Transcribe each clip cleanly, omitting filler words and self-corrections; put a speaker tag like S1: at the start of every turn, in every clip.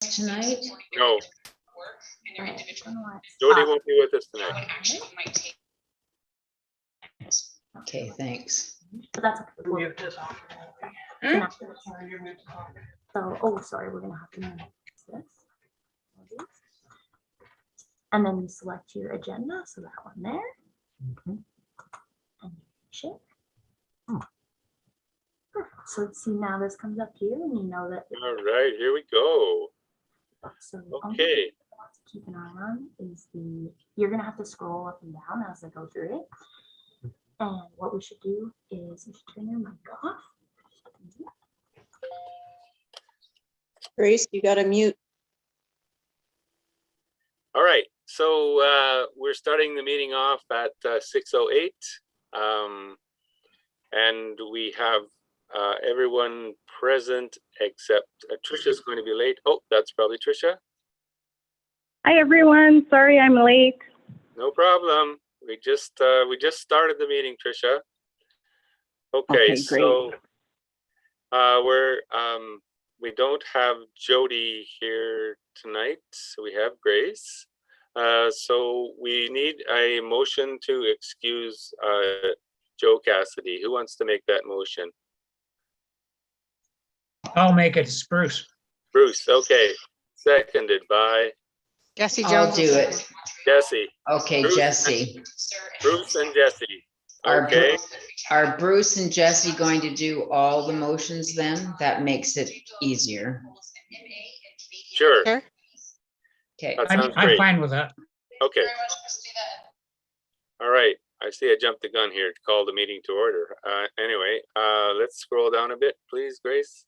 S1: tonight?
S2: No,
S3: Alright,
S2: Jody won't be with us tonight.
S1: Okay, thanks.
S3: but that's okay. We'll-
S4: Mute this off.
S1: Hmm?
S3: So, oh, sorry, we're gonna have to move this. And then you select your agenda, so that one there.
S4: Mhm.
S3: And share. Perfect. So see, now this comes up here and you know that.
S2: All right, here we go.
S3: So
S2: Okay.
S3: to keep an eye on is you're gonna have to scroll up and down as I go through it. And what we should do is you should turn your mic off.
S5: Grace, you got to mute.
S2: All right, so we're starting the meeting off at 6:08. And we have everyone present except Trisha's going to be late. Oh, that's probably Trisha.
S6: Hi everyone, sorry I'm late.
S2: No problem. We just started the meeting, Trisha. Okay,
S6: Okay,
S2: so we don't have Jody here tonight. So we have Grace. So we need a motion to excuse Joe Cassidy. Who wants to make that motion?
S4: I'll make it, it's Bruce.
S2: Bruce, okay. Seconded by
S5: Jesse
S1: I'll
S5: Jones.
S1: do it.
S2: Jesse.
S1: Okay,
S2: Bruce.
S1: Jesse.
S2: Bruce and Jesse.
S1: Are
S2: Okay,
S1: Are Bruce and Jesse going to do all the motions then? That makes it easier.
S2: sure.
S5: Sure.
S1: Okay,
S2: That
S4: I'm
S2: sounds great.
S4: fine with that.
S2: Okay. All right. I see I jumped the gun here to call the meeting to order. Anyway, let's scroll down a bit, please, Grace.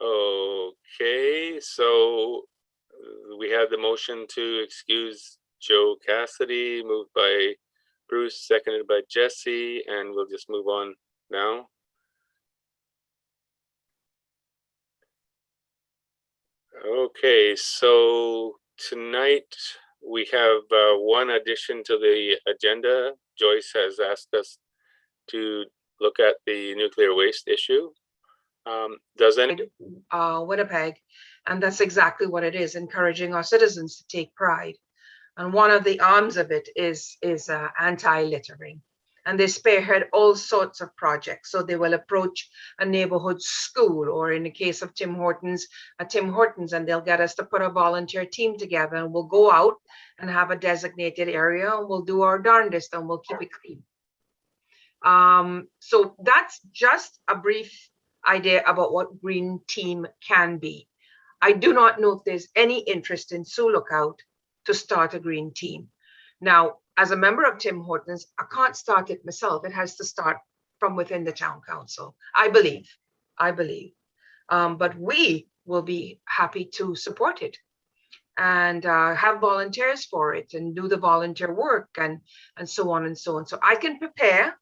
S2: Okay, so we had the motion to excuse Joe Cassidy, moved by Bruce, seconded by Jesse, and we'll just move on now. Okay, so tonight we have one addition to the agenda. Joyce has asked us to look at the nuclear waste issue. Does any?
S7: Winnipeg, and that's exactly what it is, encouraging our citizens to take pride. And one of the arms of it is anti-littering. And they spearhead all sorts of projects. So they will approach a neighborhood school, or in the case of Tim Hortons, and they'll get us to put a volunteer team together, and we'll go out and have a designated area, and we'll do our darndest, and we'll keep it clean. So that's just a brief idea about what Green Team can be. I do not know if there's any interest in Sioux Lookout to start a Green Team. Now, as a member of Tim Hortons, I can't start it myself. It has to start from within the town council, I believe. But we will be happy to support it and have volunteers for it and do the volunteer work and so on and so on. So I can prepare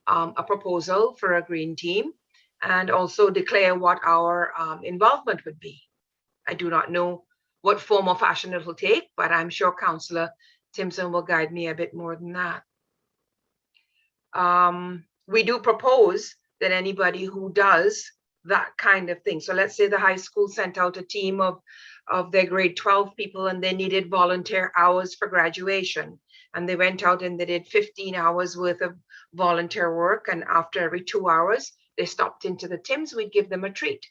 S7: a proposal for a Green Team and also declare what our involvement would be. I do not know what form or fashion it will take, but I'm sure Councillor Timpson will guide me a bit more than that. We do propose that anybody who does that kind of thing. So let's say the high school sent out a team of their grade 12 people and they needed volunteer hours for graduation. And they went out and they did 15 hours worth of volunteer work. And after every 2 hours, they stopped into the Tims, we'd give them a treat.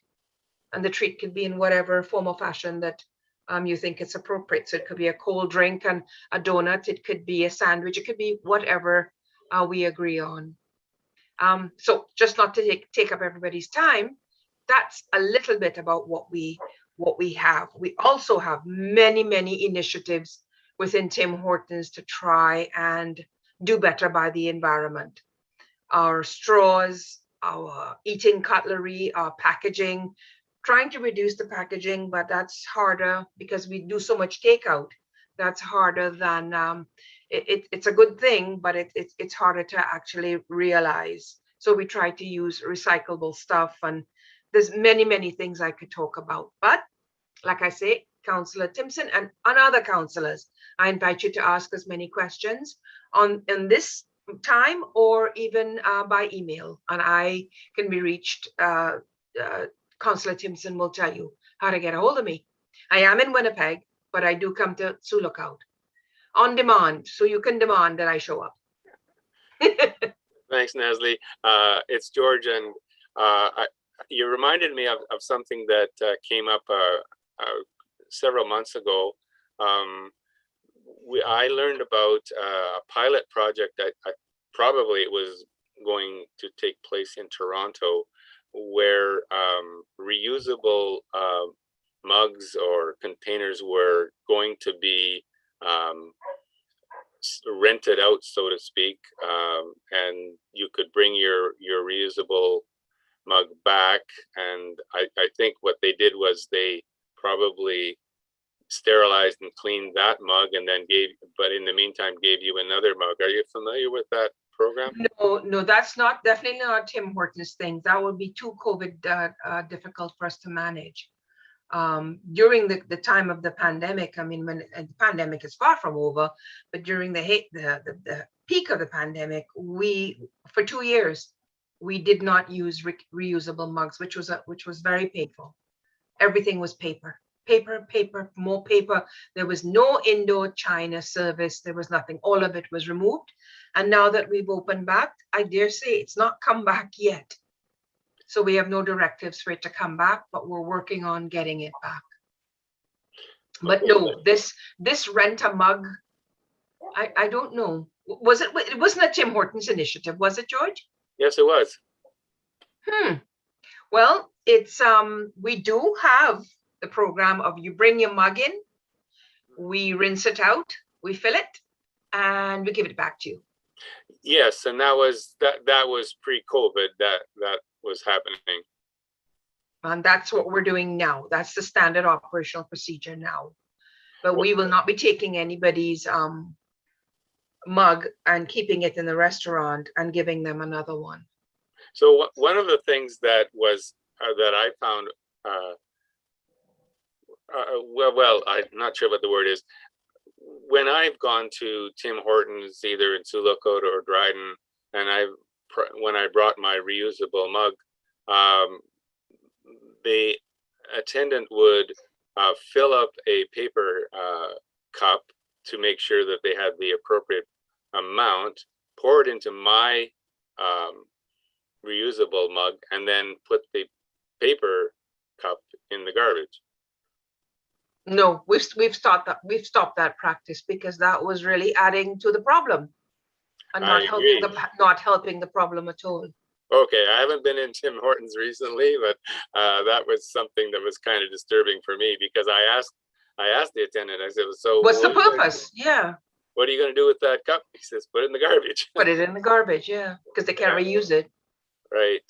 S7: And the treat could be in whatever form or fashion that you think it's appropriate. So it could be a cold drink and a donut. It could be a sandwich. It could be whatever we agree on. So just not to take up everybody's time, that's a little bit about what we have. We also have many, many initiatives within Tim Hortons to try and do better by the environment. Our straws, our eating cutlery, our packaging, trying to reduce the packaging, but that's harder because we do so much takeout. That's harder than, it's a good thing, but it's harder to actually realize. So we try to use recyclable stuff, and there's many, many things I could talk about. But like I say, Councillor Timpson and other councillors, I invite you to ask as many questions in this time or even by email, and I can be reached Councillor Timpson will tell you how to get a hold of me. I am in Winnipeg, but I do come to Sioux Lookout on demand, so you can demand that I show up.
S2: Thanks, Nasli. It's George, and you reminded me of something that came up several months ago. I learned about a pilot project that probably it was going to take place in Toronto, where reusable mugs or containers were going to be rented out, so to speak, and you could bring your reusable mug back. And I think what they did was they probably sterilized and cleaned that mug and then but in the meantime gave you another mug. Are you familiar with that program?
S7: No, that's definitely not Tim Hortons thing. That would be too COVID difficult for us to manage. During the time of the pandemic, I mean, when the pandemic is far from over, but during the peak of the pandemic, for 2 years, we did not use reusable mugs, which was very painful. Everything was paper, more paper. There was no indoor China service. There was nothing. All of it was removed. And now that we've opened back, I dare say it's not come back yet. So we have no directives for it to come back, but we're working on getting it back. But no, this rent a mug, I don't know. It wasn't a Tim Hortons initiative, was it, George?
S2: Yes, it was.
S7: Well, it's we do have the program of you bring your mug in, we rinse it out, we fill it, and we give it back to you.
S2: Yes, and that was pre-COVID that was happening.
S7: And that's what we're doing now. That's the standard operational procedure now. But we will not be taking anybody's mug and keeping it in the restaurant and giving them another one.
S2: So one of the things that was that I found, well, I'm not sure what the word is. When I've gone to Tim Hortons, either in Sioux Lookout or Dryden, and when I brought my reusable mug, the attendant would fill up a paper cup to make sure that they had the appropriate amount, pour it into my reusable mug, and then put the paper cup in the garbage.
S7: No, we've stopped that practice because that was really adding to the problem and not helping the problem at all.
S2: Okay, I haven't been in Tim Hortons recently, but that was something that was kind of disturbing for me, because I asked the attendant, I said, so
S7: what's the purpose? Yeah.
S2: What are you going to do with that cup? He says, put it in the garbage.
S7: Put it in the garbage, yeah, because they can't reuse it.
S2: Right.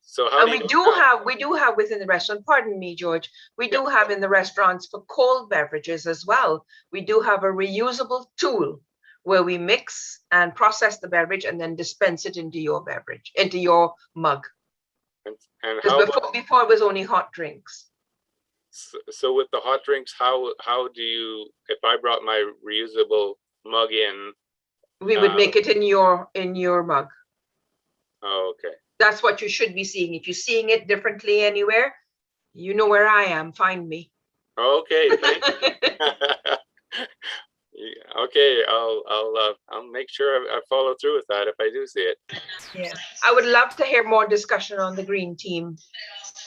S2: So how
S7: we do have within the restaurant, pardon me, George, we do have in the restaurants for cold beverages as well. We do have a reusable tool where we mix and process the beverage and then dispense it into your beverage, into your mug.
S2: And
S7: before it was only hot drinks.
S2: So with the hot drinks, how do you, if I brought my reusable mug in,
S7: we would make it in your mug.
S2: Oh, okay.
S7: That's what you should be seeing. If you're seeing it differently anywhere, you know where I am. Find me.
S2: Okay. Thank you. Okay, I'll make sure I follow through with that if I do see it.
S7: Yeah, I would love to hear more discussion on the green team.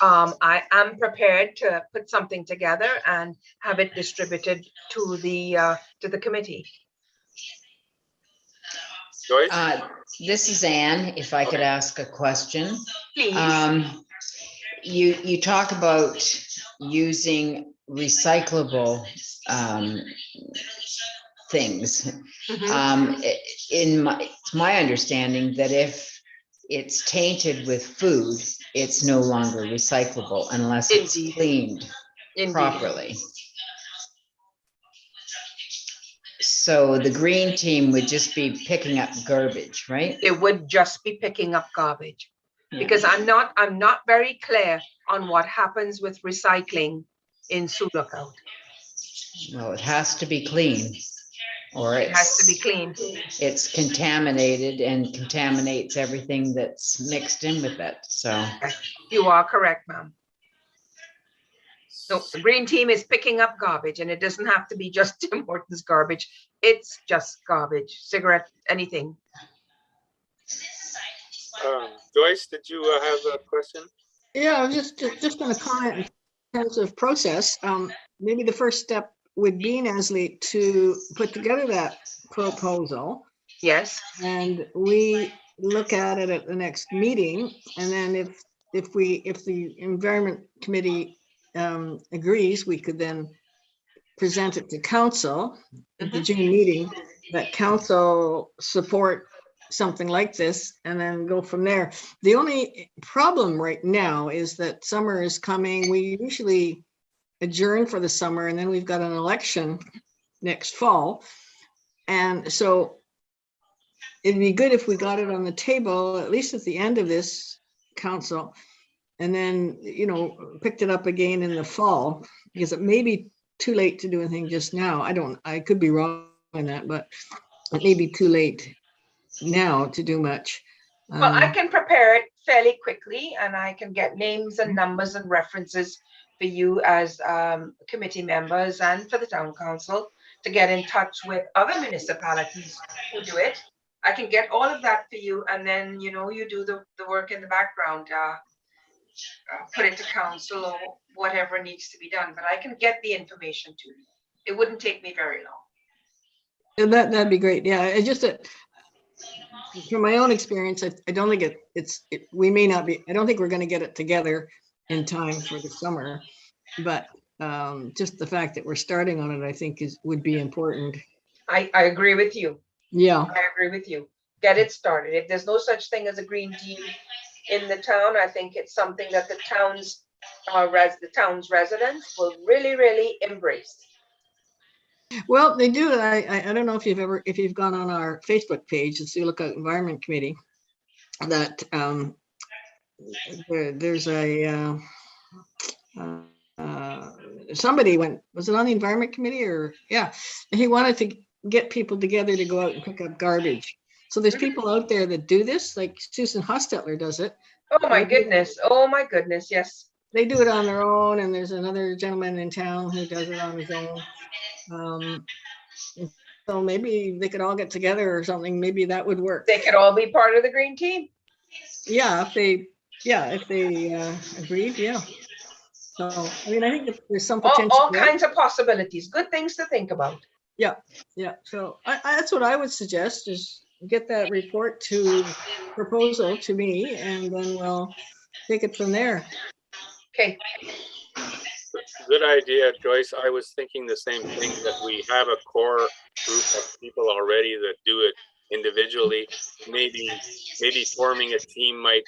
S7: I am prepared to put something together and have it distributed to the committee.
S2: Joyce?
S1: This is Anne, if I could ask a question.
S7: Please.
S1: You talk about using recyclable things.
S7: Mhm.
S1: It's my understanding that if it's tainted with food, it's no longer recyclable unless it's
S7: Indeed.
S1: cleaned
S7: Indeed.
S1: properly. So the green team would just be picking up garbage, right?
S7: It would just be picking up garbage.
S1: Yeah.
S7: Because I'm not very clear on what happens with recycling in Sioux Lookout.
S1: Well, it has to be clean. or
S7: It has to be
S1: it's,
S7: clean.
S1: it's contaminated and contaminates everything that's mixed in with it. So,
S7: You are correct, ma'am. No, the green team is picking up garbage, and it doesn't have to be just Tim Hortons garbage. It's just garbage, cigarette, anything.
S2: Joyce, did you have a question?
S5: Yeah, I was just going to comment in terms of process. Maybe the first step would be, Nasli, to put together that proposal,
S7: Yes,
S5: and we look at it at the next meeting. And then if the Environment Committee agrees, we could then present it to council at the
S7: Mhm.
S5: June meeting, that council support something like this, and then go from there. The only problem right now is that summer is coming. We usually adjourn for the summer, and then we've got an election next fall. And so it'd be good if we got it on the table, at least at the end of this council, and then, you know, picked it up again in the fall, because it may be too late to do anything just now. I could be wrong on that, but it may be too late now to do much.
S7: well, I can prepare it fairly quickly, and I can get names and numbers and references for you as committee members and for the town council to get in touch with other municipalities who do it. I can get all of that for you, and then, you know, you do the work in the background, put it to council or whatever needs to be done, but I can get the information to you. It wouldn't take me very long.
S5: And that'd be great. Yeah, it's just that from my own experience, I don't think we may not be, I don't think we're going to get it together in time for the summer, but just the fact that we're starting on it, I think would be important.
S7: I agree with you.
S5: Yeah.
S7: I agree with you. Get it started. If there's no such thing as a green team in the town, I think it's something that the town's residents will really, really embrace.
S5: Well, they do. I don't know if you've gone on our Facebook page and see, look at Environment Committee, that there's a somebody was it on the Environment Committee, or yeah, he wanted to get people together to go out and pick up garbage. So there's people out there that do this, like Susan Hostetler does it.
S7: Oh my goodness. Oh my goodness. Yes.
S5: They do it on their own, and there's another gentleman in town who does it on his own. So maybe they could all get together or something. Maybe that would work.
S7: They could all be part of the green team.
S5: Yeah, if they agreed, yeah. So, I mean, I think that there's some potential.
S7: All kinds of possibilities. Good things to think about.
S5: Yeah. So that's what I would suggest, is get that report proposal to me, and then we'll take it from there.
S7: Okay.
S2: Good idea, Joyce. I was thinking the same thing, that we have a core group of people already that do it individually. Maybe forming a team might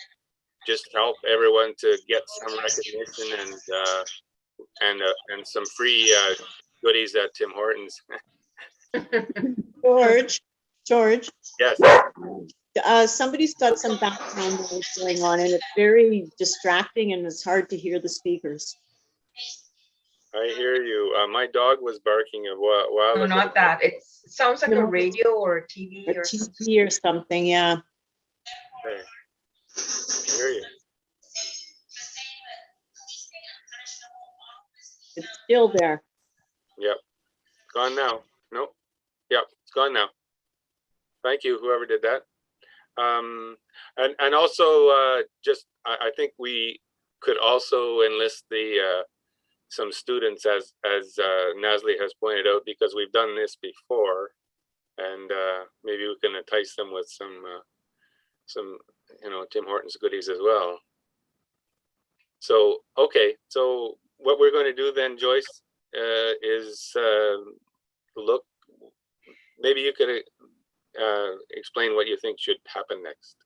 S2: just help everyone to get some recognition and some free goodies at Tim Hortons.
S8: George,
S2: Yes.
S8: somebody's got some background noise going on, and it's very distracting, and it's hard to hear the speakers.
S2: I hear you. My dog was barking a while
S7: No,
S2: ago.
S7: not that. It sounds like a
S8: No.
S7: radio or a TV
S8: Or
S7: or something.
S8: TV or something, yeah.
S2: Okay. I hear you.
S8: It's still there.
S2: Yep. Gone now. Nope. Yep. It's gone now. Thank you, whoever did that. And also just I think we could also enlist some students, as Nasli has pointed out, because we've done this before, and maybe we can entice them with some Tim Hortons goodies as well. So okay, so what we're going to do then, Joyce, is look. Maybe you could explain what you think should happen next.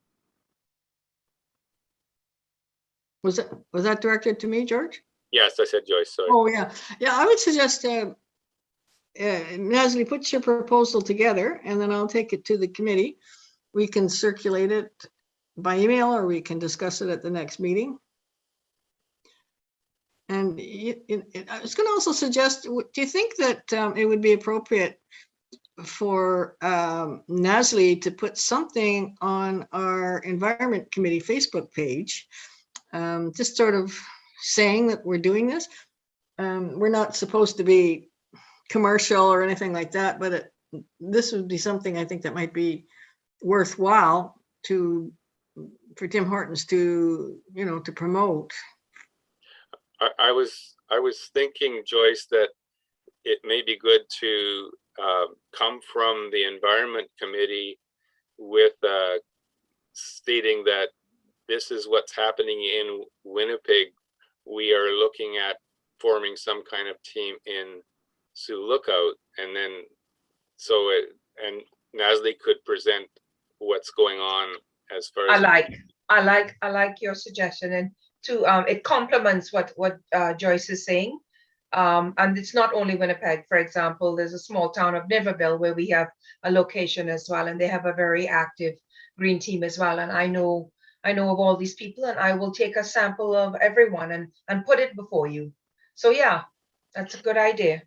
S5: Was that directed to me, George?
S2: Yes, I said Joyce. Sorry.
S5: Oh, yeah. I would suggest Nasli, put your proposal together, and then I'll take it to the committee. We can circulate it by email, or we can discuss it at the next meeting. And I was going to also suggest, do you think that it would be appropriate for Nasli to put something on our Environment Committee Facebook page, just sort of saying that we're doing this. We're not supposed to be commercial or anything like that, but this would be something I think that might be worthwhile for Tim Hortons to, to promote.
S2: I was thinking, Joyce, that it may be good to come from the Environment Committee with stating that this is what's happening in Winnipeg. We are looking at forming some kind of team in Sioux Lookout, and then and Nasli could present what's going on as far as
S7: I like your suggestion, and too, it complements what Joyce is saying. And it's not only Winnipeg. For example, there's a small town of Niverville where we have a location as well, and they have a very active green team as well. And I know of all these people, and I will take a sample of everyone and put it before you. So yeah, that's a good idea.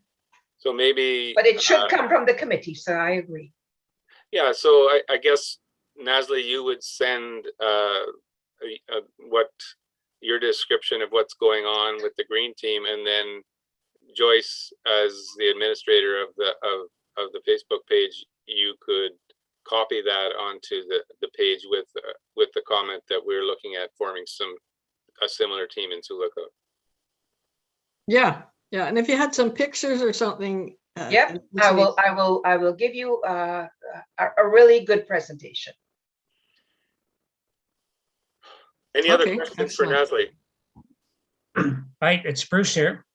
S2: So maybe,
S7: but it should come from the committee. So I agree.
S2: Yeah. So I guess Nasli, you would send what your description of what's going on with the green team, and then Joyce, as the administrator of the Facebook page, you could copy that onto the page with the comment that we're looking at forming a similar team in Sioux Lookout.
S5: Yeah, and if you had some pictures or something.
S7: Yep, I will give you a really good presentation.
S2: Any other questions for Nasli?
S4: Right, it's Bruce here.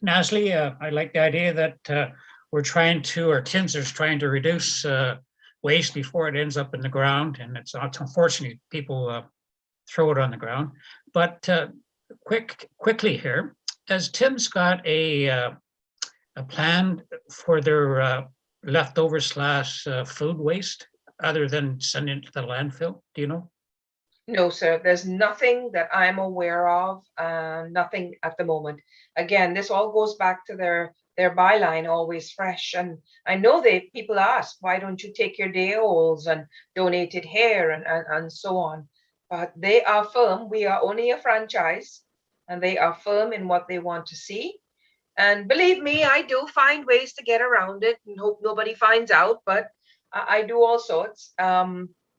S4: Nasli, I like the idea that we're trying to, or Tim's is trying to reduce waste before it ends up in the ground, and it's unfortunately people throw it on the ground. But quickly here, has Tim's got a plan for their leftover / food waste other than sending it to the landfill? Do you know?
S7: No, sir. There's nothing that I'm aware of. Nothing at the moment. Again, this all goes back to their byline, always fresh. And I know people ask, why don't you take your day olds and donate it here and so on? But they are firm. We are only a franchise, and they are firm in what they want to see. And believe me, I do find ways to get around it and hope nobody finds out. But I do all sorts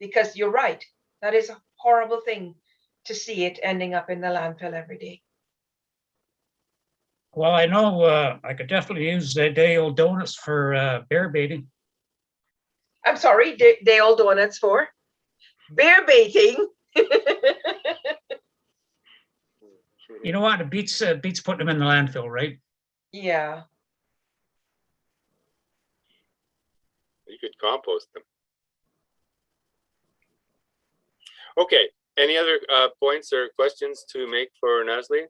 S7: because you're right. That is a horrible thing to see it ending up in the landfill every day.
S4: Well, I know I could definitely use the day-old donuts for bear baiting.
S7: I'm sorry, day-old donuts for bear baiting.
S4: You know what? It beats putting them in the landfill, right?
S7: Yeah.
S2: You could compost them. Okay. Any other points or questions to make for Nasli?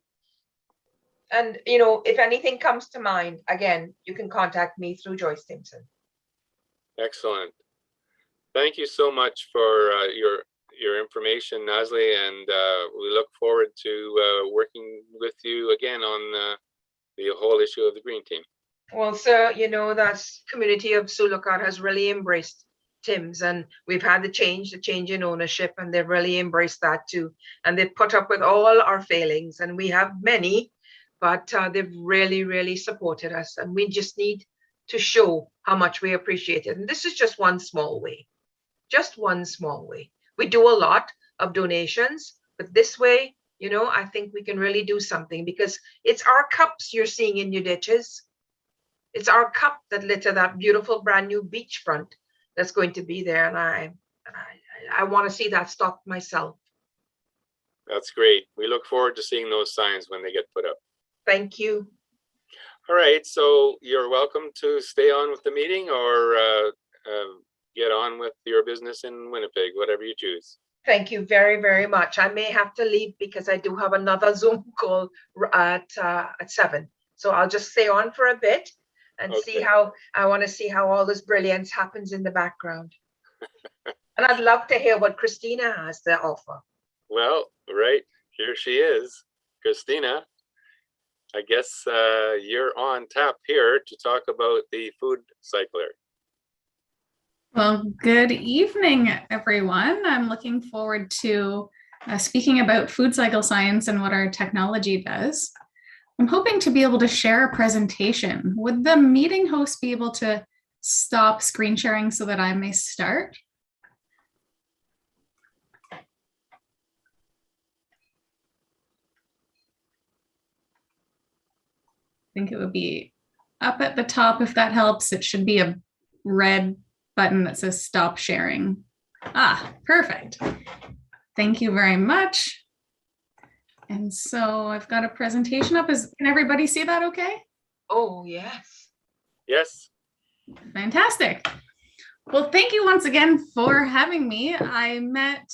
S7: And, if anything comes to mind, again, you can contact me through Joyce Stimson.
S2: Excellent. Thank you so much for your information, Nasli, and we look forward to working with you again on the whole issue of the green team.
S7: Well, sir, that community of Sioux Lookout has really embraced Tim's, and we've had the change in ownership, and they've really embraced that too. And they've put up with all our failings, and we have many, but they've really, really supported us, and we just need to show how much we appreciate it. And this is just one small way, just one small way. We do a lot of donations, but this way, I think we can really do something, because it's our cups you're seeing in your ditches. It's our cup that litter that beautiful brand new beachfront that's going to be there. And I want to see that stopped myself.
S2: That's great. We look forward to seeing those signs when they get put up.
S7: Thank you.
S2: All right. So you're welcome to stay on with the meeting or get on with your business in Winnipeg, whatever you choose.
S7: Thank you very, very much. I may have to leave because I do have another Zoom call at 7. So I'll just stay on for a bit and see how all this brilliance happens in the background. And I'd love to hear what Christina has to offer.
S2: Well, right, here she is, Christina. I guess you're on tap here to talk about the food cycler.
S9: Well, good evening, everyone. I'm looking forward to speaking about food cycle science and what our technology does. I'm hoping to be able to share a presentation. Would the meeting host be able to stop screen sharing so that I may start? I think it would be up at the top if that helps. It should be a red button that says stop sharing. Ah, perfect. Thank you very much. And so I've got a presentation up. Can everybody see that okay?
S7: Oh, yes.
S2: Yes.
S9: Fantastic. Well, thank you once again for having me. I met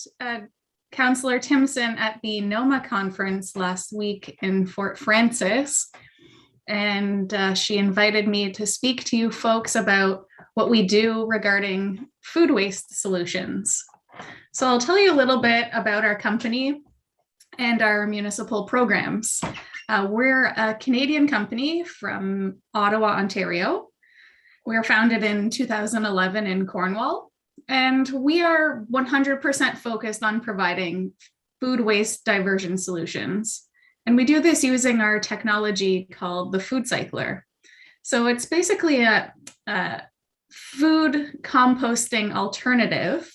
S9: Councillor Timpson at the NOMA conference last week in Fort Francis, and she invited me to speak to you folks about what we do regarding food waste solutions. So I'll tell you a little bit about our company and our municipal programs. We're a Canadian company from Ottawa, Ontario. We were founded in 2011 in Cornwall, and we are 100% focused on providing food waste diversion solutions. And we do this using our technology called the Food Cycler. So it's basically a food composting alternative.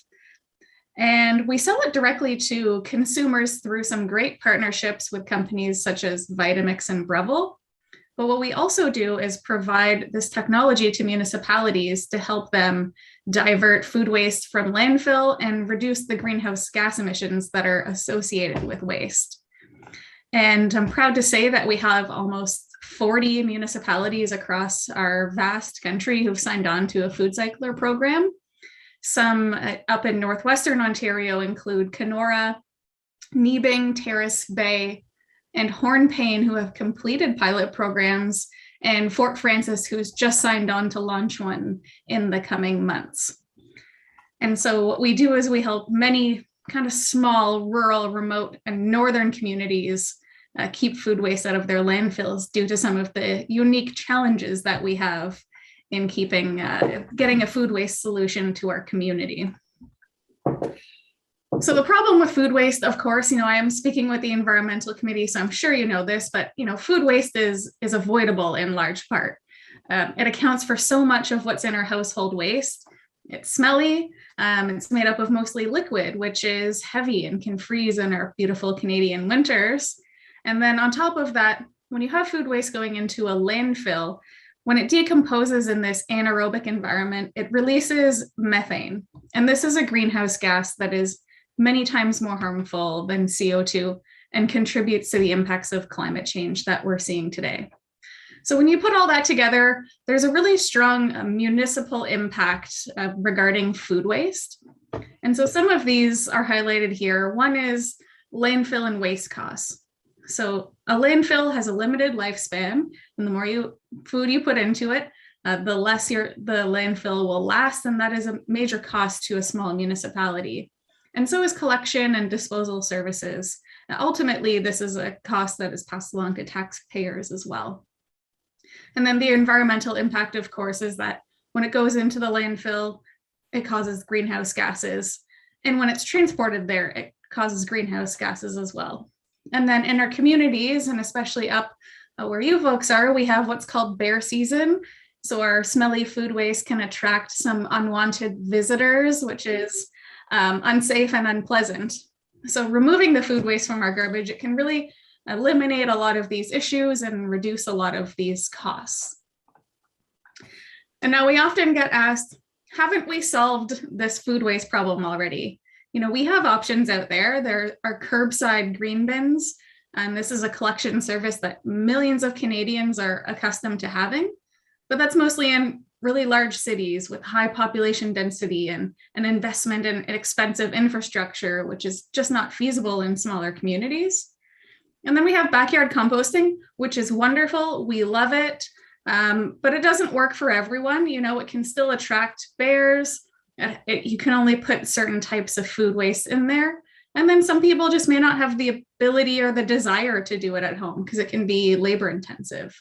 S9: And we sell it directly to consumers through some great partnerships with companies such as Vitamix and Breville. But what we also do is provide this technology to municipalities to help them divert food waste from landfill and reduce the greenhouse gas emissions that are associated with waste. And I'm proud to say that we have almost 40 municipalities across our vast country who've signed on to a Food Cycler program. Some up in Northwestern Ontario include Kenora, Nebing, Terrace Bay, and Hornpain, who have completed pilot programs, and Fort Francis, who's just signed on to launch one in the coming months. And so what we do is we help many kind of small, rural, remote, and northern communities keep food waste out of their landfills due to some of the unique challenges that we have in keeping, getting a food waste solution to our community. So the problem with food waste, of course, I am speaking with the environmental committee, so I'm sure you know this, but food waste is avoidable in large part. It accounts for so much of what's in our household waste. It's smelly. It's made up of mostly liquid, which is heavy and can freeze in our beautiful Canadian winters. And then on top of that, when you have food waste going into a landfill, when it decomposes in this anaerobic environment, it releases methane. And this is a greenhouse gas that is many times more harmful than CO2 and contributes to the impacts of climate change that we're seeing today. So when you put all that together, there's a really strong municipal impact regarding food waste. And so some of these are highlighted here. One is landfill and waste costs. So a landfill has a limited lifespan, and the more food you put into it, the less the landfill will last, and that is a major cost to a small municipality. And so is collection and disposal services. Now, ultimately, this is a cost that is passed along to taxpayers as well. And then the environmental impact, of course, is that when it goes into the landfill, it causes greenhouse gases. And when it's transported there, it causes greenhouse gases as well. And then in our communities, and especially up where you folks are, we have what's called bear season. So our smelly food waste can attract some unwanted visitors, which is unsafe and unpleasant. So removing the food waste from our garbage, it can really eliminate a lot of these issues and reduce a lot of these costs. And now we often get asked, haven't we solved this food waste problem already? We have options out there. There are curbside green bins, and this is a collection service that millions of Canadians are accustomed to having, but that's mostly in really large cities with high population density and an investment in expensive infrastructure, which is just not feasible in smaller communities. And then we have backyard composting, which is wonderful. We love it, but it doesn't work for everyone. It can still attract bears. You can only put certain types of food waste in there. And then some people just may not have the ability or the desire to do it at home because it can be labor intensive.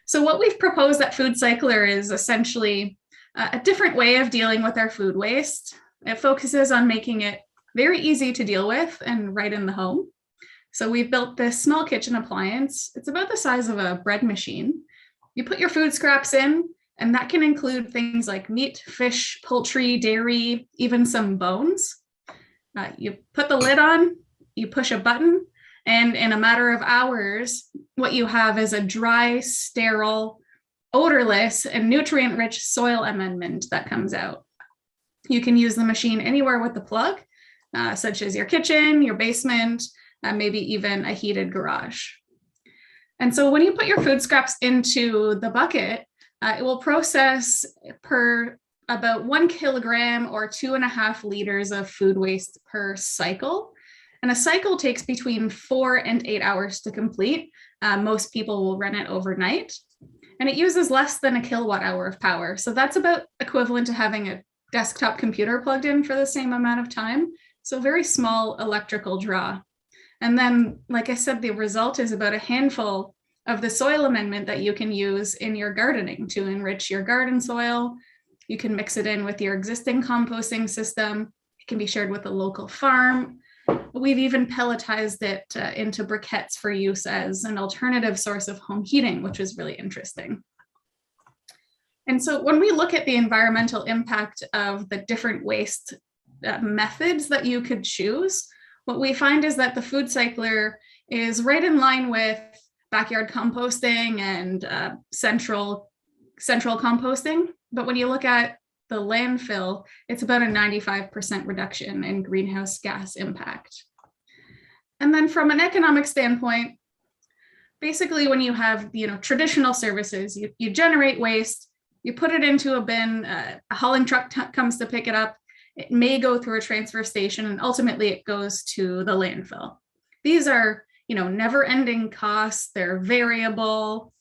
S9: So what we've proposed at Food Cycler is essentially a different way of dealing with our food waste. It focuses on making it very easy to deal with and right in the home. So we've built this small kitchen appliance. It's about the size of a bread machine. You put your food scraps in, and that can include things like meat, fish, poultry, dairy, even some bones. You put the lid on, you push a button, and in a matter of hours, what you have is a dry, sterile, odorless, and nutrient-rich soil amendment that comes out. You can use the machine anywhere with the plug, such as your kitchen, your basement, maybe even a heated garage. And so when you put your food scraps into the bucket, it will process per about 1 kilogram or 2.5 liters of food waste per cycle. And a cycle takes between 4 and 8 hours to complete. Most people will run it overnight. And it uses less than 1 kilowatt hour of power. So that's about equivalent to having a desktop computer plugged in for the same amount of time. So very small electrical draw. And then, like I said, the result is about a handful of the soil amendment that you can use in your gardening to enrich your garden soil. You can mix it in with your existing composting system. It can be shared with a local farm. We've even pelletized it into briquettes for use as an alternative source of home heating, which is really interesting. And so when we look at the environmental impact of the different waste methods that you could choose, what we find is that the food cycler is right in line with backyard composting and central composting. But when you look at the landfill, it's about a 95% reduction in greenhouse gas impact. And then from an economic standpoint, basically when you have traditional services, you generate waste, you put it into a bin, a hauling truck comes to pick it up, it may go through a transfer station, and ultimately it goes to the landfill. These are never-ending costs, they're variable.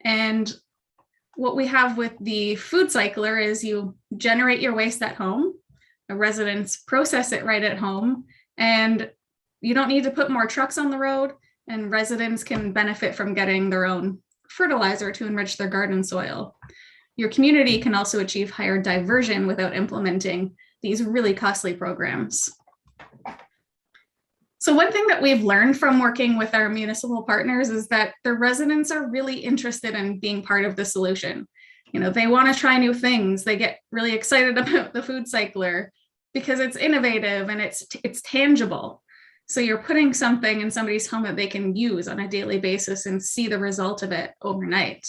S9: And what we have with the food cycler is you generate your waste at home, the residents process it right at home, and you don't need to put more trucks on the road, and residents can benefit from getting their own fertilizer to enrich their garden soil. Your community can also achieve higher diversion without implementing these really costly programs. So one thing that we've learned from working with our municipal partners is that the residents are really interested in being part of the solution. They want to try new things. They get really excited about the food cycler because it's innovative and it's tangible. So you're putting something in somebody's home that they can use on a daily basis and see the result of it overnight.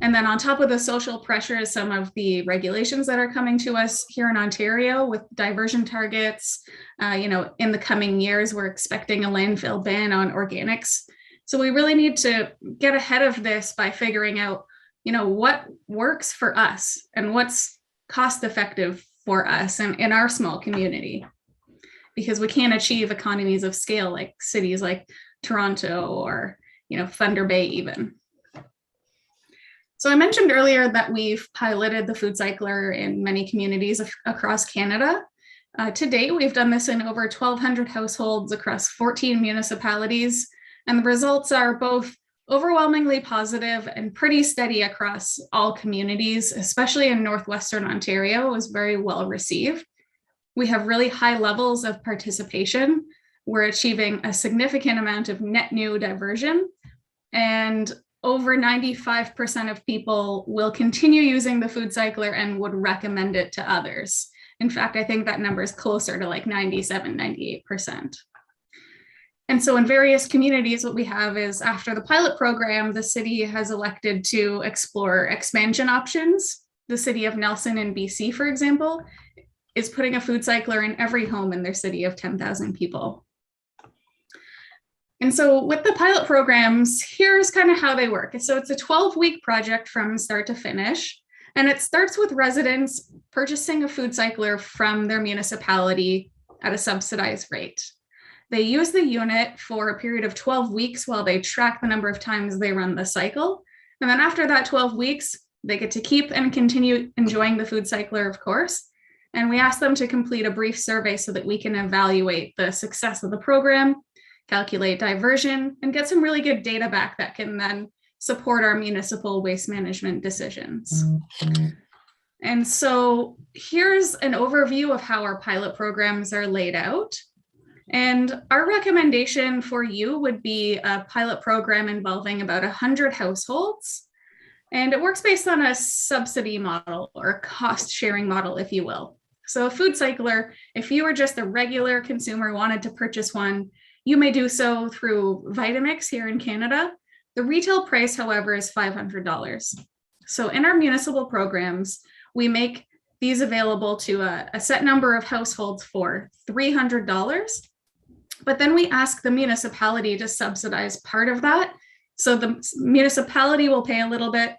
S9: And then on top of the social pressures, some of the regulations that are coming to us here in Ontario with diversion targets, in the coming years, we're expecting a landfill ban on organics. So we really need to get ahead of this by figuring out, what works for us and what's cost effective for us and in our small community, because we can't achieve economies of scale like cities like Toronto or, Thunder Bay even. So I mentioned earlier that we've piloted the food cycler in many communities across Canada. To date, we've done this in over 1,200 households across 14 municipalities, and the results are both overwhelmingly positive and pretty steady across all communities, especially in Northwestern Ontario. It was very well received. We have really high levels of participation. We're achieving a significant amount of net new diversion, and over 95% of people will continue using the food cycler and would recommend it to others. In fact, I think that number is closer to like 97, 98%. And so in various communities, what we have is after the pilot program, the city has elected to explore expansion options. The city of Nelson in BC, for example, is putting a food cycler in every home in their city of 10,000 people. And so with the pilot programs, here's kind of how they work. So it's a 12-week project from start to finish. And it starts with residents purchasing a food cycler from their municipality at a subsidized rate. They use the unit for a period of 12 weeks while they track the number of times they run the cycle. And then after that 12 weeks, they get to keep and continue enjoying the food cycler, of course. And we ask them to complete a brief survey so that we can evaluate the success of the program, calculate diversion, and get some really good data back that can then support our municipal waste management decisions. And so here's an overview of how our pilot programs are laid out. And our recommendation for you would be a pilot program involving about 100 households. And it works based on a subsidy model or a cost sharing model, if you will. So a food cycler, if you were just a regular consumer, wanted to purchase one, you may do so through Vitamix here in Canada. The retail price, however, is $500. So in our municipal programs, we make these available to a set number of households for $300. But then we ask the municipality to subsidize part of that. So the municipality will pay a little bit,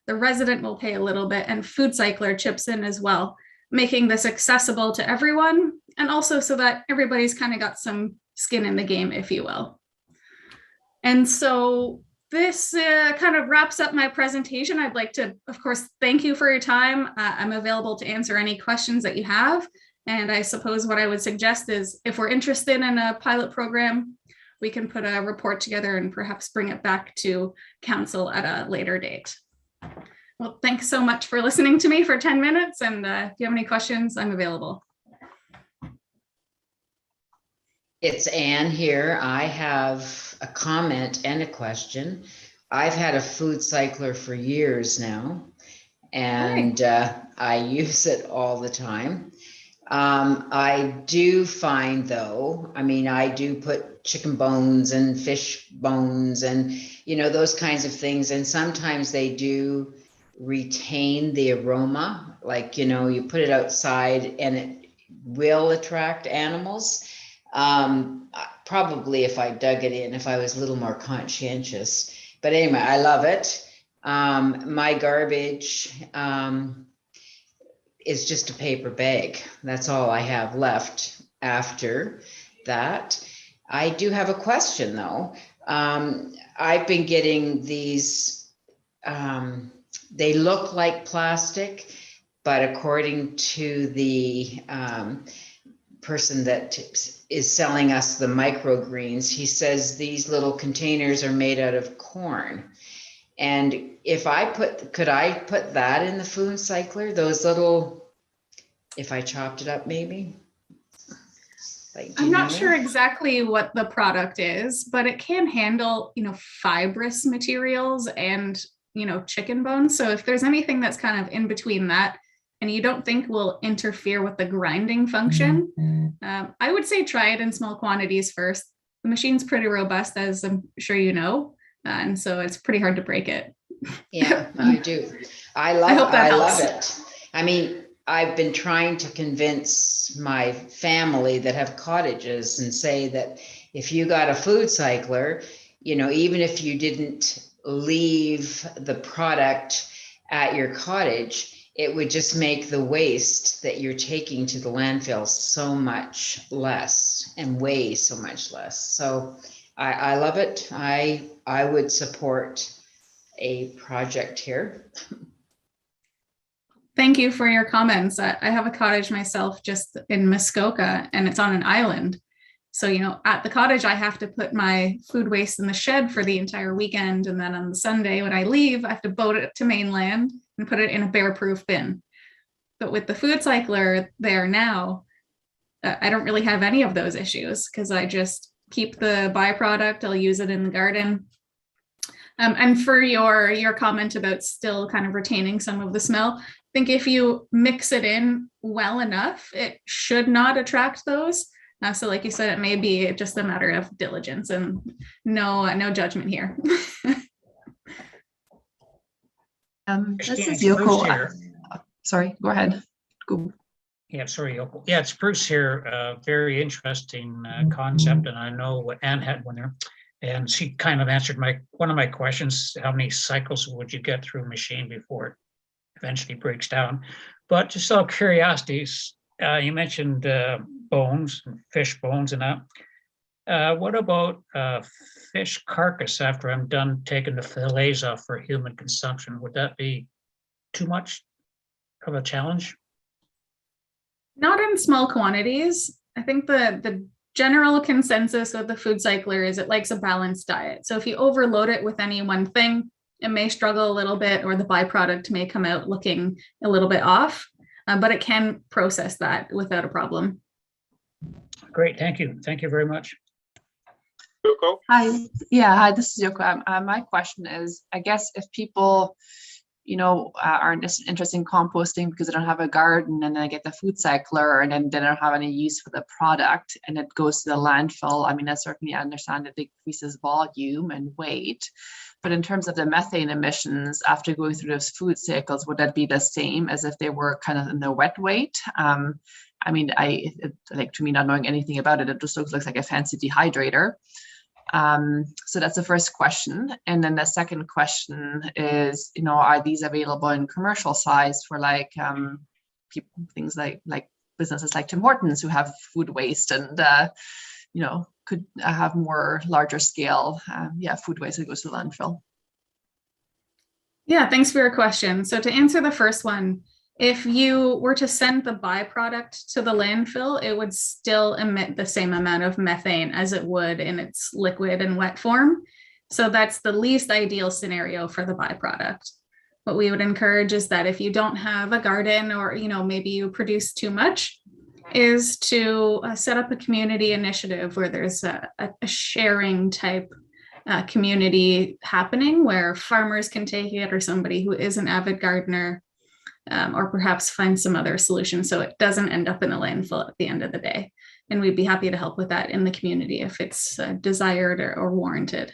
S9: the resident will pay a little bit, and Food Cycler chips in as well, making this accessible to everyone, and also so that everybody's kind of got some skin in the game, if you will. And so this kind of wraps up my presentation. I'd like to, of course, thank you for your time. I'm available to answer any questions that you have. And I suppose what I would suggest is if we're interested in a pilot program, we can put a report together and perhaps bring it back to council at a later date. Well, thanks so much for listening to me for 10 minutes. And if you have any questions, I'm available.
S1: It's Anne here. I have a comment and a question. I've had a food cycler for years now, and I use it all the time. I do find though, I mean, I do put chicken bones and fish bones and, you know, those kinds of things. And sometimes they do retain the aroma, like, you know, you put it outside and it will attract animals. Probably if I dug it in, if I was a little more conscientious, but anyway, I love it. My garbage, is just a paper bag. That's all I have left after that. I do have a question though. I've been getting these, they look like plastic, but according to the person that is selling us the microgreens, he says these little containers are made out of corn. And if I could I put that in the food cycler? Those little, if I chopped it up, maybe? Like,
S9: I'm not sure exactly what the product is, but it can handle, you know, fibrous materials and, you know, chicken bones. So if there's anything that's kind of in between that and you don't think will interfere with the grinding function, I would say try it in small quantities first. The machine's pretty robust, as I'm sure you know. And so it's pretty hard to break it.
S1: Yeah, I do. I love it. I mean, I've been trying to convince my family that have cottages and say that if you got a food cycler, you know, even if you didn't leave the product at your cottage, it would just make the waste that you're taking to the landfill so much less and weigh so much less. So I love it. I would support a project here.
S9: Thank you for your comments. I have a cottage myself just in Muskoka, and it's on an island. So, you know, at the cottage, I have to put my food waste in the shed for the entire weekend. And then on the Sunday when I leave, I have to boat it to mainland and put it in a bear-proof bin. But with the food cycler there now, I don't really have any of those issues because I just keep the byproduct. I'll use it in the garden. And for your comment about still kind of retaining some of the smell, I think if you mix it in well enough, it should not attract those. So like you said, it may be just a matter of diligence, and no judgment here.
S10: This is Yoko. Sorry, go ahead. Go.
S4: Yeah, sorry, Yoko. Yeah, it's Bruce here. Very interesting concept, and I know what Anne had one there. And she kind of answered one of my questions: how many cycles would you get through a machine before it eventually breaks down? But just out of curiosity, you mentioned bones, fish bones, and that. What about fish carcass after I'm done taking the fillets off for human consumption? Would that be too much of a challenge?
S9: Not in small quantities. I think the general consensus of the food cycler is it likes a balanced diet. So if you overload it with any one thing, it may struggle a little bit, or the byproduct may come out looking a little bit off, but it can process that without a problem.
S4: Great, thank you. Thank you very much.
S2: Yoko?
S10: Hi, yeah, hi, this is Yoko. My question is, I guess if people, you know, aren't just interested in composting because they don't have a garden, and then they get the food cycler and then they don't have any use for the product and it goes to the landfill. I mean, I certainly understand it decreases volume and weight, but in terms of the methane emissions after going through those food cycles, would that be the same as if they were kind of in the wet weight? I mean, like, to me, not knowing anything about it, it just looks like a fancy dehydrator. So that's the first question. And then the second question is, you know, are these available in commercial size for like people, things like businesses like Tim Hortons who have food waste and, you know, could have more larger scale, food waste that goes to landfill.
S9: Yeah, thanks for your question. So to answer the first one, if you were to send the byproduct to the landfill, it would still emit the same amount of methane as it would in its liquid and wet form. So that's the least ideal scenario for the byproduct. What we would encourage is that if you don't have a garden, or, you know, maybe you produce too much, is to set up a community initiative where there's a sharing type community happening, where farmers can take it, or somebody who is an avid gardener, or perhaps find some other solution so it doesn't end up in the landfill at the end of the day. And we'd be happy to help with that in the community if it's desired or warranted.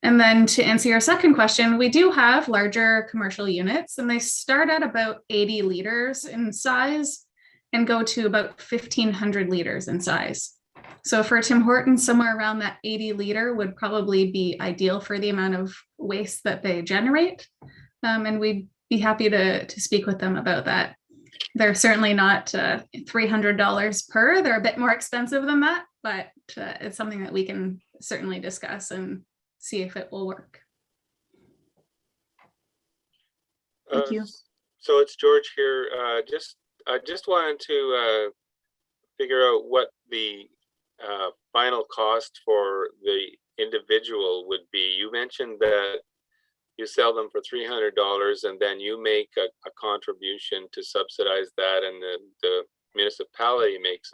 S9: And then to answer your second question, we do have larger commercial units, and they start at about 80 liters in size and go to about 1,500 liters in size. So for Tim Hortons, somewhere around that 80 liter would probably be ideal for the amount of waste that they generate. And we'd be happy to speak with them about that. They're certainly not $300 per, they're a bit more expensive than that, but it's something that we can certainly discuss and see if it will work.
S10: Thank you.
S2: So it's George here. I just wanted to figure out what the final cost for the individual would be. You mentioned that you sell them for $300 and then you make a contribution to subsidize that, and the municipality makes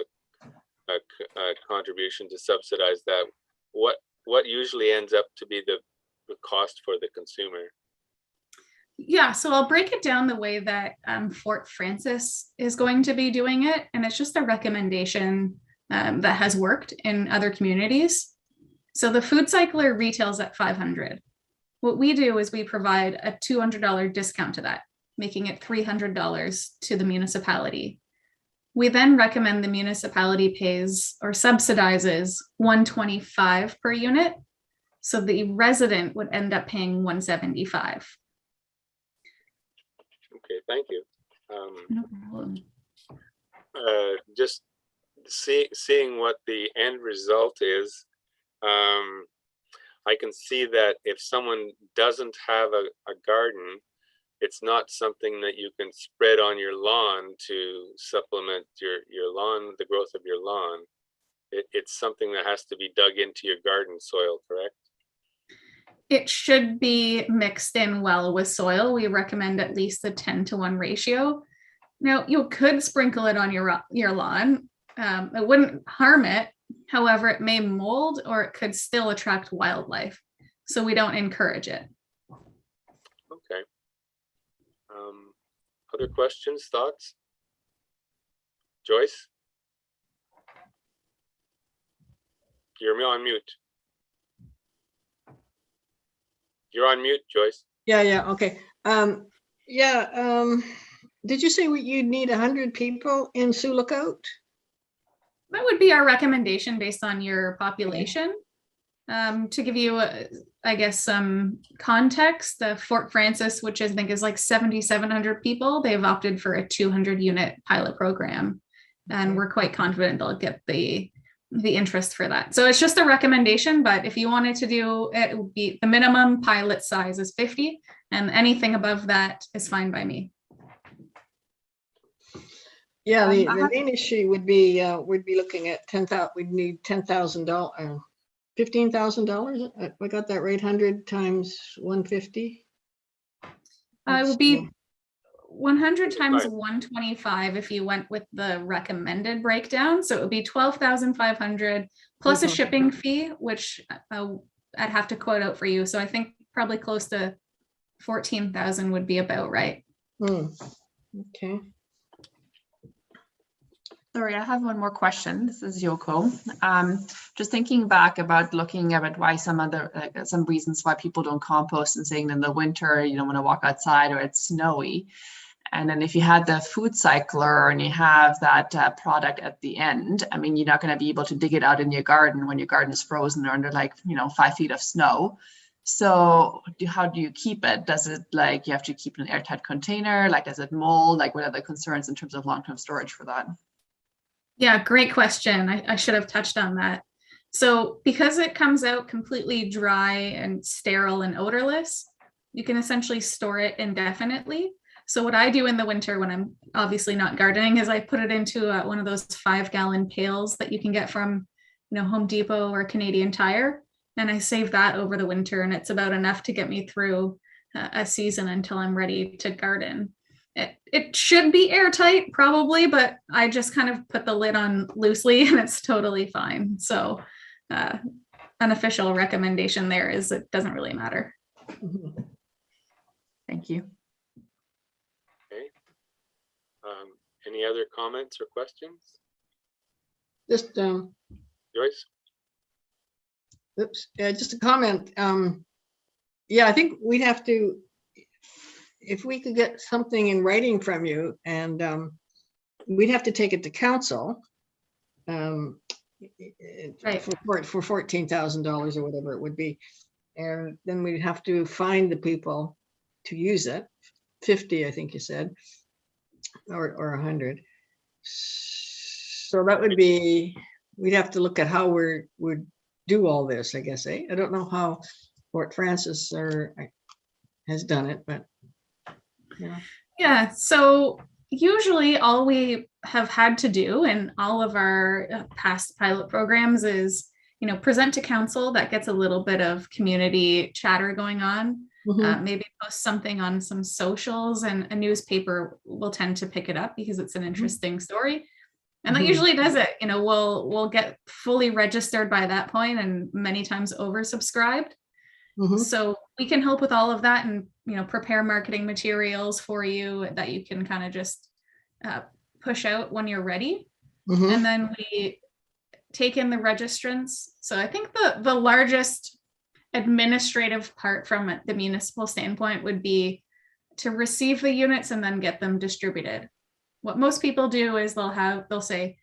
S2: a contribution to subsidize that. What usually ends up to be the cost for the consumer?
S9: Yeah, so I'll break it down the way that Fort Frances is going to be doing it. And it's just a recommendation that has worked in other communities. So the food cycler retails at $500. What we do is we provide a $200 discount to that, making it $300 to the municipality. We then recommend the municipality pays or subsidizes $125 per unit. So the resident would end up paying $175.
S2: Okay, thank you.
S9: No problem.
S2: Just seeing what the end result is, I can see that if someone doesn't have a garden, it's not something that you can spread on your lawn to supplement your lawn, the growth of your lawn. It's something that has to be dug into your garden soil, correct?
S9: It should be mixed in well with soil. We recommend at least a 10-to-1 ratio. Now, you could sprinkle it on your lawn. It wouldn't harm it. However, it may mold, or it could still attract wildlife. So we don't encourage it.
S2: Okay. Other questions, thoughts? Joyce? You're on mute. You're on mute, Joyce.
S5: Yeah, okay. Did you say you'd need 100 people in Sioux Lookout?
S9: That would be our recommendation based on your population. To give you, I guess, some context, Fort Frances, which I think is like 7,700 people, they've opted for a 200-unit pilot program. And we're quite confident they'll get the interest for that. So it's just a recommendation, but if you wanted to do it, would be the minimum pilot size is 50, and anything above that is fine by me.
S5: Yeah, the main issue would be we'd be looking at $10,000. We'd need $10,000 $15,000? I got that right, 100 times 150?
S9: It would be 100 times
S2: 25.
S9: 125 if you went with the recommended breakdown. So it would be 12,500 plus a
S5: Okay.
S9: shipping fee, which I'd have to quote out for you. So I think probably close to 14,000 would be about right.
S5: Okay.
S10: Sorry, I have one more question. This is Yoko. Just thinking back about looking at why some reasons why people don't compost and saying in the winter you don't want to walk outside or it's snowy. And then if you had the food cycler and you have that product at the end, I mean, you're not going to be able to dig it out in your garden when your garden is frozen or under 5 feet of snow. So how do you keep it? Does it you have to keep it in an airtight container? Does it mold? What are the concerns in terms of long-term storage for that?
S9: Yeah, great question. I should have touched on that. So because it comes out completely dry and sterile and odorless, you can essentially store it indefinitely. So what I do in the winter when I'm obviously not gardening is I put it into one of those 5-gallon pails that you can get from, Home Depot or Canadian Tire. And I save that over the winter, and it's about enough to get me through a season until I'm ready to garden. It should be airtight probably, but I just kind of put the lid on loosely and it's totally fine. So unofficial recommendation there is it doesn't really matter.
S10: Thank you.
S2: Okay. Any other comments or questions?
S5: Just
S2: Joyce?
S5: oops, just a comment. Yeah, I think we'd have to, if we could get something in writing from you, and we'd have to take it to council
S9: Right.
S5: for $14,000 or whatever it would be. And then we'd have to find the people to use it. 50, I think you said, or 100. So that would be, we'd have to look at how we would do all this, I guess. I don't know how Fort Francis has done it, but yeah.
S9: Yeah, so usually all we have had to do in all of our past pilot programs is, present to council. That gets a little bit of community chatter going on. Maybe post something on some socials, and a newspaper will tend to pick it up because it's an interesting story. And that usually does it. We'll get fully registered by that point and many times oversubscribed. So we can help with all of that and, prepare marketing materials for you that you can kind of just push out when you're ready. And then we take in the registrants. So I think the largest administrative part from the municipal standpoint would be to receive the units and then get them distributed. What most people do is they'll say,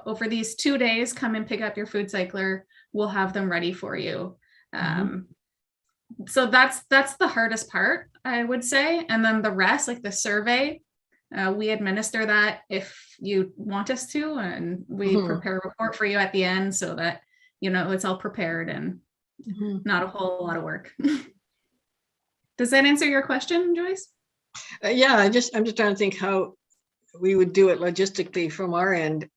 S9: over these 2 days, come and pick up your food cycler. We'll have them ready for you. So that's the hardest part, I would say. And then the rest, like the survey, we administer that if you want us to, and we prepare a report for you at the end so that, it's all prepared and not a whole lot of work. Does that answer your question, Joyce?
S5: Yeah, I'm just trying to think how we would do it logistically from our end.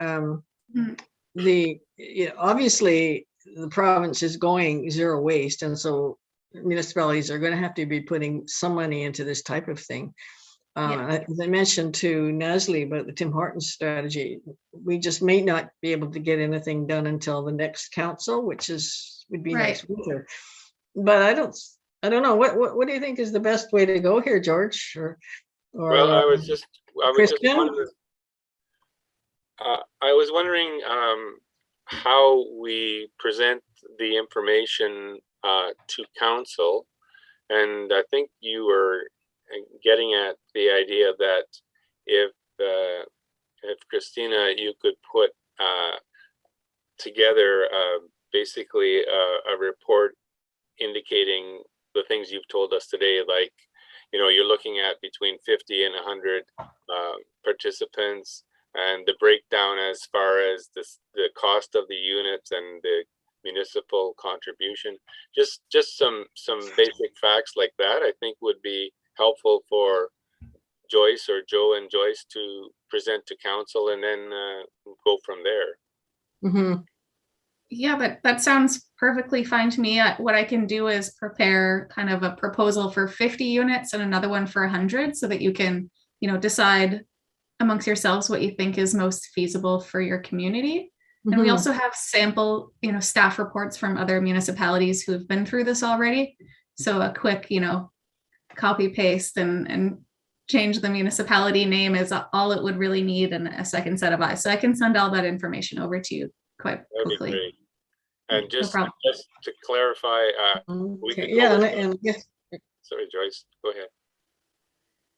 S5: Obviously the province is going zero waste, and so municipalities are going to have to be putting some money into this type of thing. As I mentioned to Nasli about the Tim Hortons strategy, we just may not be able to get anything done until the next council, which would be next winter. But I don't know. What do you think is the best way to go here, George?
S2: Well, I was just wondering how we present the information to council, and I think you were getting at the idea that if Christina, you could put together basically a report indicating the things you've told us today, like, you're looking at between 50 and 100 participants, and the breakdown as far as the cost of the units and the municipal contribution. Just some basic facts like that, I think would be helpful for Joyce or Joe and Joyce to present to council, and then go from there.
S9: Yeah, but that sounds perfectly fine to me. What I can do is prepare kind of a proposal for 50 units and another one for 100 so that you can, decide amongst yourselves what you think is most feasible for your community. And we
S5: Mhm.
S9: also have sample, staff reports from other municipalities who have been through this already. So a quick, copy paste and change the municipality name is all it would really need, and a second set of eyes. So I can send all that information over to you quite
S2: That'd be
S9: quickly.
S2: great. And
S9: No
S2: just
S9: problem.
S2: to clarify, we
S5: Okay,
S2: could
S5: yeah,
S2: go with,
S5: and yes,
S2: sorry, Joyce, go ahead.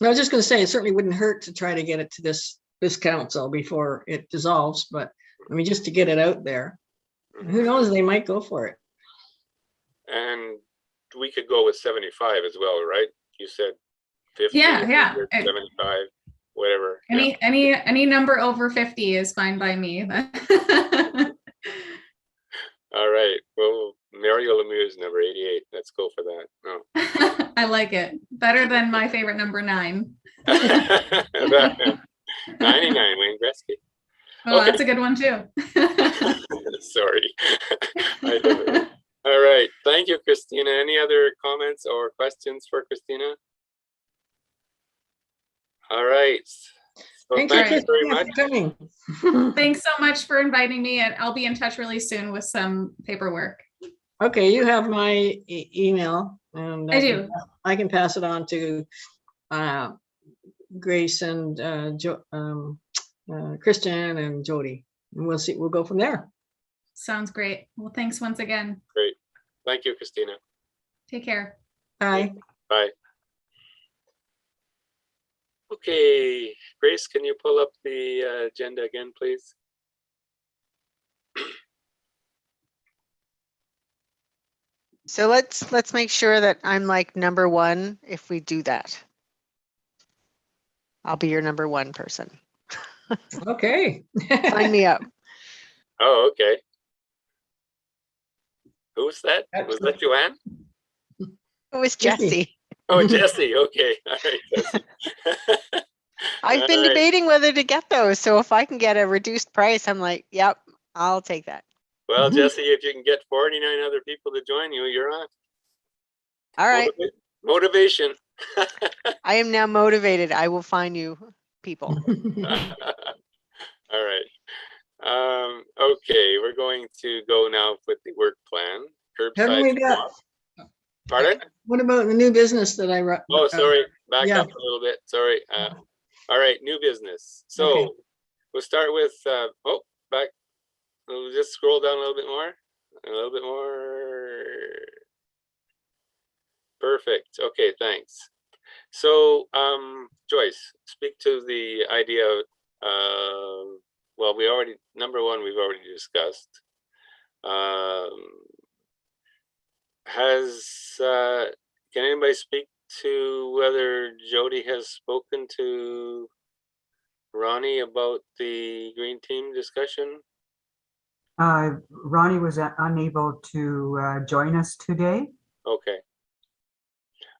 S5: I was just gonna say, it certainly wouldn't hurt to try to get it to this council before it dissolves, but I mean, just to get it out there. Who knows, they might go for it.
S2: And we could go with 75 as well, right? You said 50,
S9: Yeah.
S2: 75, whatever. Yeah.
S9: Any number over 50 is fine by me.
S2: All right. Well, Mario Lemieux is number 88. Let's go for that. Oh.
S9: I like it. Better than my favorite number 9.
S2: 99, Wayne Gretzky.
S9: Oh,
S2: Okay.
S9: that's a good one too.
S2: Sorry. I love it. All right. Thank you, Christina. Any other comments or questions for Christina? All right. So
S5: Thank
S2: thank
S5: you
S2: you very
S5: Christina,
S2: much.
S5: for coming.
S9: Thanks so much for inviting me, and I'll be in touch really soon with some paperwork.
S5: Okay, you have my email, and
S9: I do.
S5: I can pass it on to Grace and Christian and Jody, and we'll see. We'll go from there.
S9: Sounds great. Well, thanks once again.
S2: Great. Thank you, Christina.
S9: Take care.
S5: Bye.
S2: Bye. Okay, Grace, can you pull up the agenda again, please?
S11: So let's make sure that I'm like number 1 if we do that. I'll be your number 1 person.
S5: Okay.
S11: Sign me up.
S2: Oh, okay. Who's that? Was that Joanne?
S11: It was
S5: Jesse.
S11: Jesse.
S2: Oh, Jesse. Okay. All right, Jesse.
S11: I've been
S2: All right.
S11: debating whether to get those. So if I can get a reduced price, I'm like, yep, I'll take that.
S2: Well, Jesse, if you can get 49 other people to join you, you're on.
S11: All right.
S2: Motivation.
S11: I am now motivated. I will find you people.
S2: All right. Okay, we're going to go now with the work plan.
S5: Haven't we
S2: Curbside
S5: got?
S2: swap. Pardon?
S5: What about the new business that I wrote?
S2: Oh, sorry. Back
S5: yeah.
S2: up a little bit. Sorry. All right, new business. So
S5: Okay.
S2: we'll start with, back. We'll just scroll down a little bit more. A little bit more. Perfect. Okay, thanks. So, Joyce, speak to the idea of, well, number 1, we've already discussed. Can anybody speak to whether Jody has spoken to Ronnie about the green team discussion?
S12: Ronnie was unable to join us today.
S2: Okay.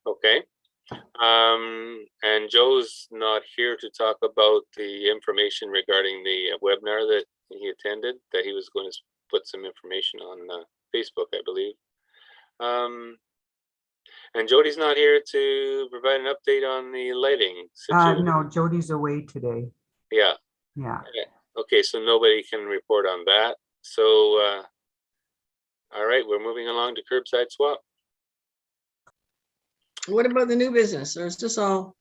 S2: Okay. And Joe's not here to talk about the information regarding the webinar that he attended, that he was going to put some information on Facebook, I believe. And Jody's not here to provide an update on the lighting situation.
S12: No, Jody's away today.
S2: Yeah.
S12: Yeah.
S2: Okay, so nobody can report on that. So, all right, we're moving along to curbside swap.
S5: What about the new business? Or is this all?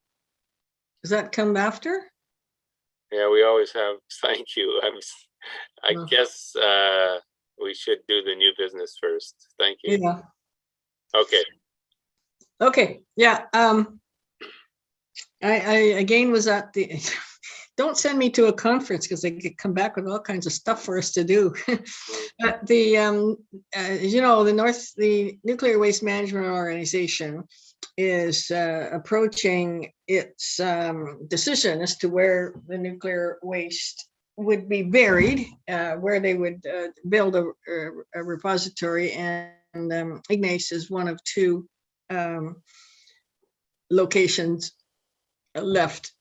S5: Does that come after?
S2: Yeah, we always have. Thank you. I
S5: Oh.
S2: guess we should do the new business first. Thank you.
S5: Yeah.
S2: Okay.
S5: Okay. Yeah. I again was at the. Don't send me to a conference because they could come back with all kinds of stuff for us to do. But the the Nuclear Waste Management Organization is approaching its decision as to where the nuclear waste would be buried, where they would build a repository, and Ignace is one of 2 locations left.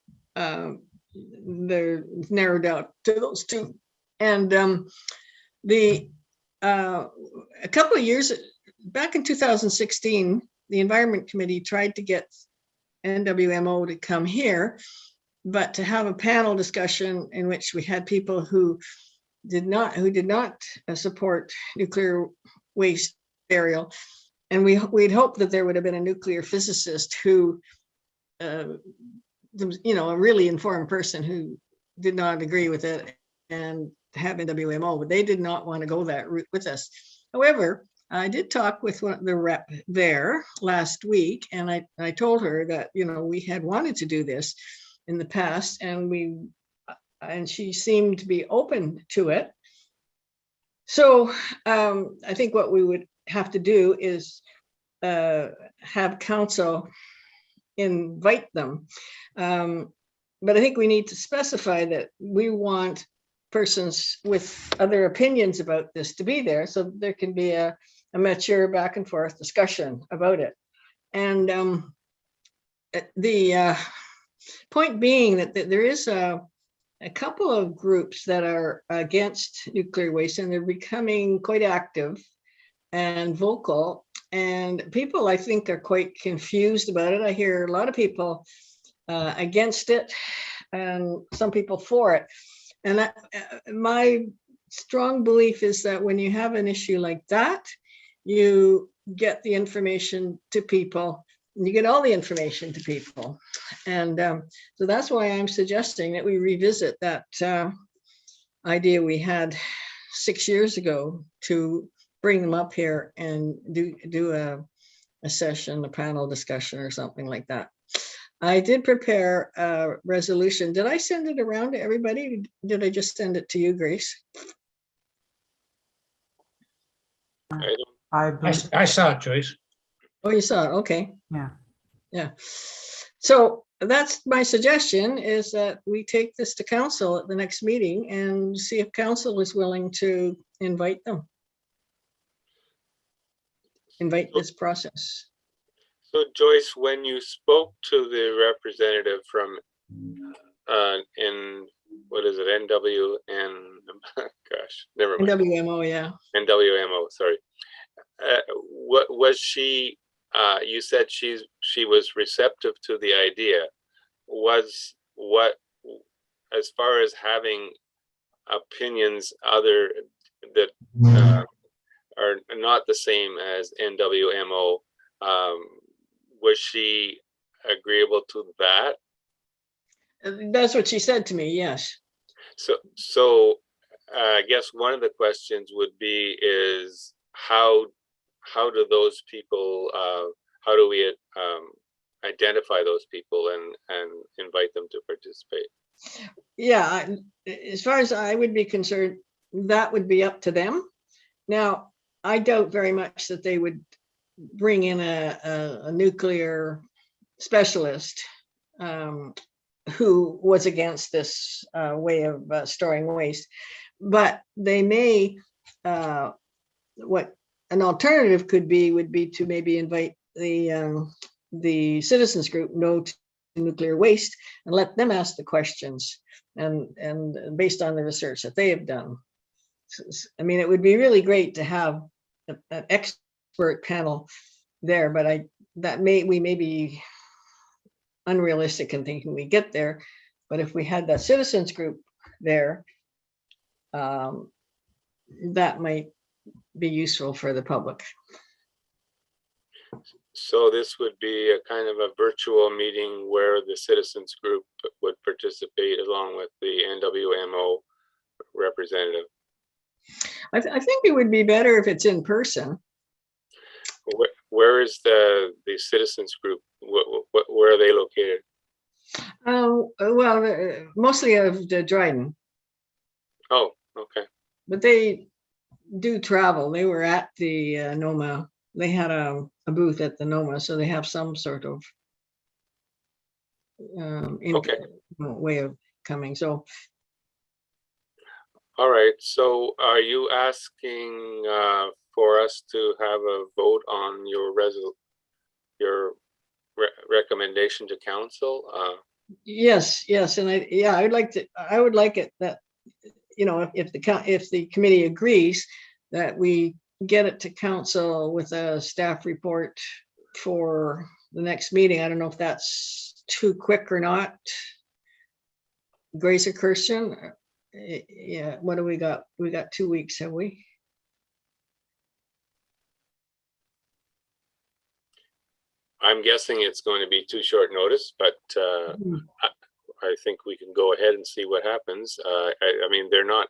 S5: They're narrowed out to those 2, and the a couple of years back in 2016, the Environment Committee tried to get NWMO to come here, but to have a panel discussion in which we had people who did not support nuclear waste burial. And we'd hoped that there would have been a nuclear physicist who, a really informed person who did not agree with it and have NWMO, but they did not want to go that route with us. However, I did talk with the rep there last week, and I told her that, we had wanted to do this in the past, and she seemed to be open to it. So I think what we would have to do is have council invite them. But I think we need to specify that we want persons with other opinions about this to be there, so there can be a mature back and forth discussion about it. And the point being that there is a couple of groups that are against nuclear waste, and they're becoming quite active and vocal. And people, I think, are quite confused about it. I hear a lot of people against it and some people for it. And my strong belief is that when you have an issue like that, you get the information to people, and you get all the information to people. And so that's why I'm suggesting that we revisit that idea we had 6 years ago to bring them up here and do a session, a panel discussion or something like that. I did prepare a resolution. Did I send it around to everybody? Did I just send it to you, Grace?
S4: I saw it, Joyce.
S5: Oh, you saw it. Okay.
S12: Yeah.
S5: Yeah. So that's my suggestion, is that we take this to council at the next meeting and see if council is willing to invite this process.
S2: So Joyce, when you spoke to the representative from what is it, NWN, gosh, never mind.
S5: NWMO, yeah.
S2: NWMO, sorry. What was she, you said she was receptive to the idea. Was what, as far as having opinions that are not the same as NWMO, was she agreeable to that?
S5: That's what she said to me, yes.
S2: So I guess one of the questions would be is how do those people, how do we identify those people and invite them to participate?
S5: Yeah, as far as I would be concerned, that would be up to them. Now, I doubt very much that they would bring in a nuclear specialist who was against this way of storing waste, but they may, what an alternative would be to maybe invite the citizens group No to Nuclear Waste and let them ask the questions and based on the research that they have done. I mean, it would be really great to have an expert panel there, but we may be unrealistic in thinking we get there. But if we had that citizens group there, that might be useful for the public.
S2: So this would be a kind of a virtual meeting where the citizens group would participate along with the NWMO representative.
S5: I think it would be better if it's in person.
S2: Where is the citizens group? Where are they located?
S5: Well, mostly of the Dryden.
S2: Oh, okay.
S5: But they do travel. They were at the NOMA. They had a booth at the NOMA, so they have some sort of way of coming. So.
S2: All right. So are you asking for us to have a vote on your recommendation to council?
S5: Yes, and I would like it that, if the committee agrees, that we get it to council with a staff report for the next meeting. I don't know if that's too quick or not. Grace or Kirsten? Yeah, what do we got? We got 2 weeks, have we?
S2: I'm guessing it's going to be too short notice, but I think we can go ahead and see what happens. I mean, they're not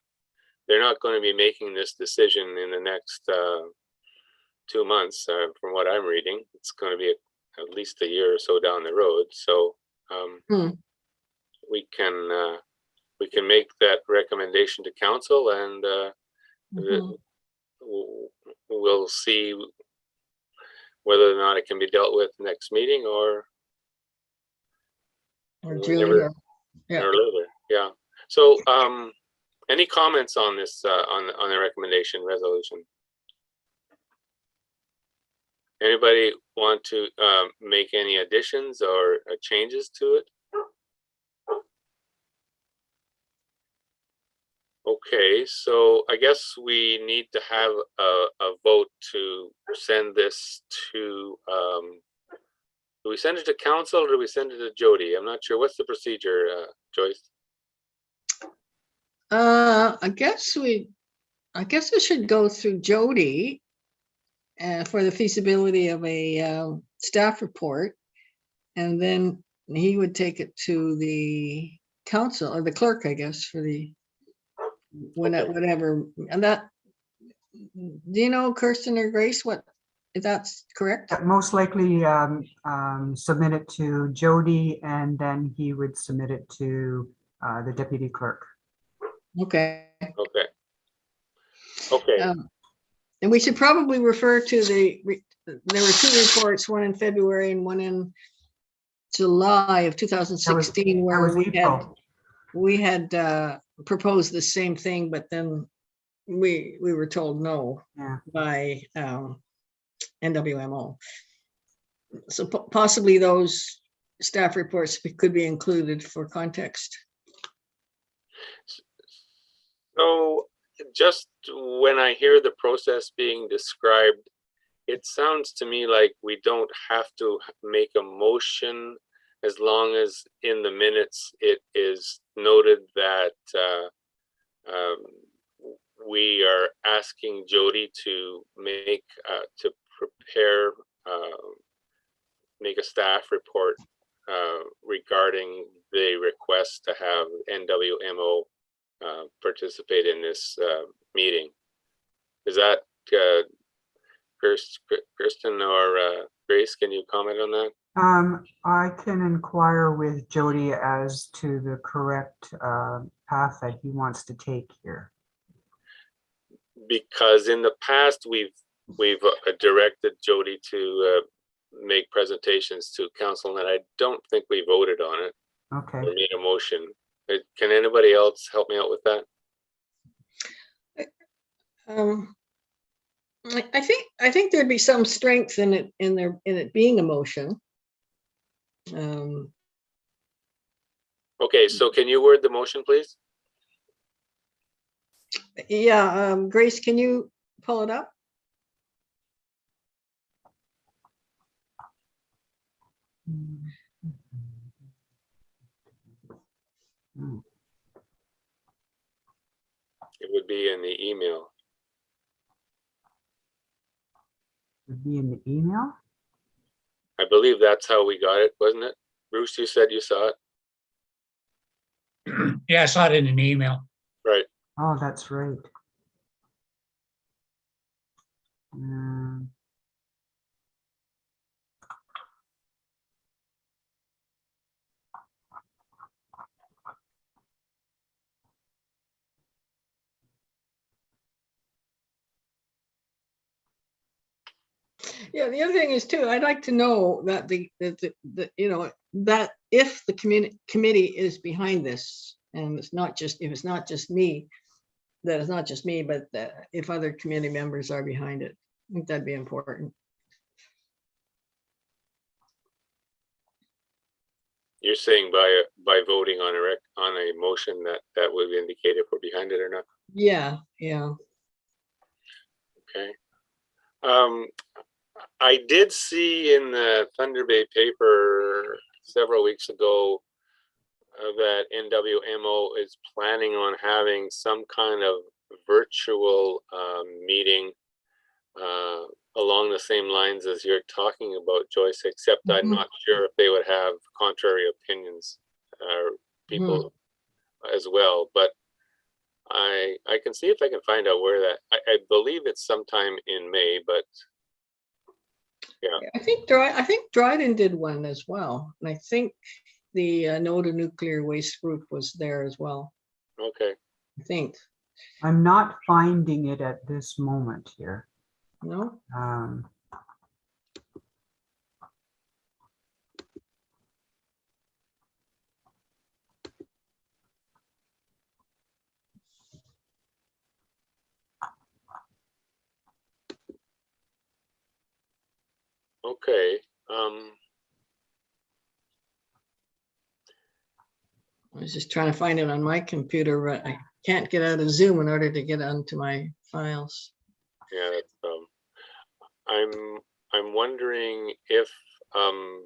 S2: going to be making this decision in the next 2 months, from what I'm reading. It's going to be at least a year or so down the road. So we can make that recommendation to council, and we'll see whether or not it can be dealt with next meeting or
S5: June
S2: or
S5: yeah.
S2: later. Yeah. So, any comments on this on the recommendation resolution? Anybody want to make any additions or changes to it? Okay, so I guess we need to have a vote to send this to, do we send it to council or do we send it to Jody? I'm not sure. What's the procedure, Joyce?
S5: I guess it should go through Jody for the feasibility of a staff report. And then he would take it to the council or the clerk, I guess, for the whatever. And that, do you know, Kirsten or Grace, what, if that's correct?
S12: Most likely submit it to Jody, and then he would submit it to the deputy clerk.
S5: Okay.
S2: Okay.
S5: And we should probably refer to there were 2 reports, one in February and one in July of 2016, where we had proposed the same thing, but then we were told no by NWMO. So possibly those staff reports could be included for context.
S2: So just when I hear the process being described, it sounds to me like we don't have to make a motion as long as in the minutes it is noted that we are asking Jody to make make a staff report regarding the request to have NWMO participate in this meeting. Is that Kirsten or Grace? Can you comment on that?
S12: I can inquire with Jody as to the correct path that he wants to take here.
S2: Because in the past we've directed Jody to make presentations to council, and I don't think we voted on it.
S12: Okay.
S2: Or made a motion. Can anybody else help me out with that?
S5: I think there'd be some strength in it being a motion.
S2: Okay, so can you word the motion, please?
S5: Yeah, Grace, can you pull it up?
S2: It would be in the email.
S12: Would be in the email?
S2: I believe that's how we got it, wasn't it? Bruce, you said you saw it?
S4: Yeah, I saw it in an email.
S2: Right.
S12: Oh, that's right.
S5: Yeah, the other thing is too, I'd like to know that that if the committee is behind this, and it's not just, if it's not just me, that it's not just me, but that if other committee members are behind it, I think that'd be important.
S2: You're saying by voting on a motion that would indicate if we're behind it or not?
S5: Yeah, yeah.
S2: Okay. I did see in the Thunder Bay paper several weeks ago that NWMO is planning on having some kind of virtual meeting along the same lines as you're talking about, Joyce, except I'm not sure if they would have contrary opinions people as well. But I can see if I can find out where that, I believe it's sometime in May, but yeah.
S5: I think Dryden did one as well. And I think the No to Nuclear Waste group was there as well.
S2: Okay.
S5: I think.
S12: I'm not finding it at this moment here.
S5: No?
S2: Okay.
S5: I was just trying to find it on my computer, but I can't get out of Zoom in order to get onto my files.
S2: Yeah, that's, I'm wondering if I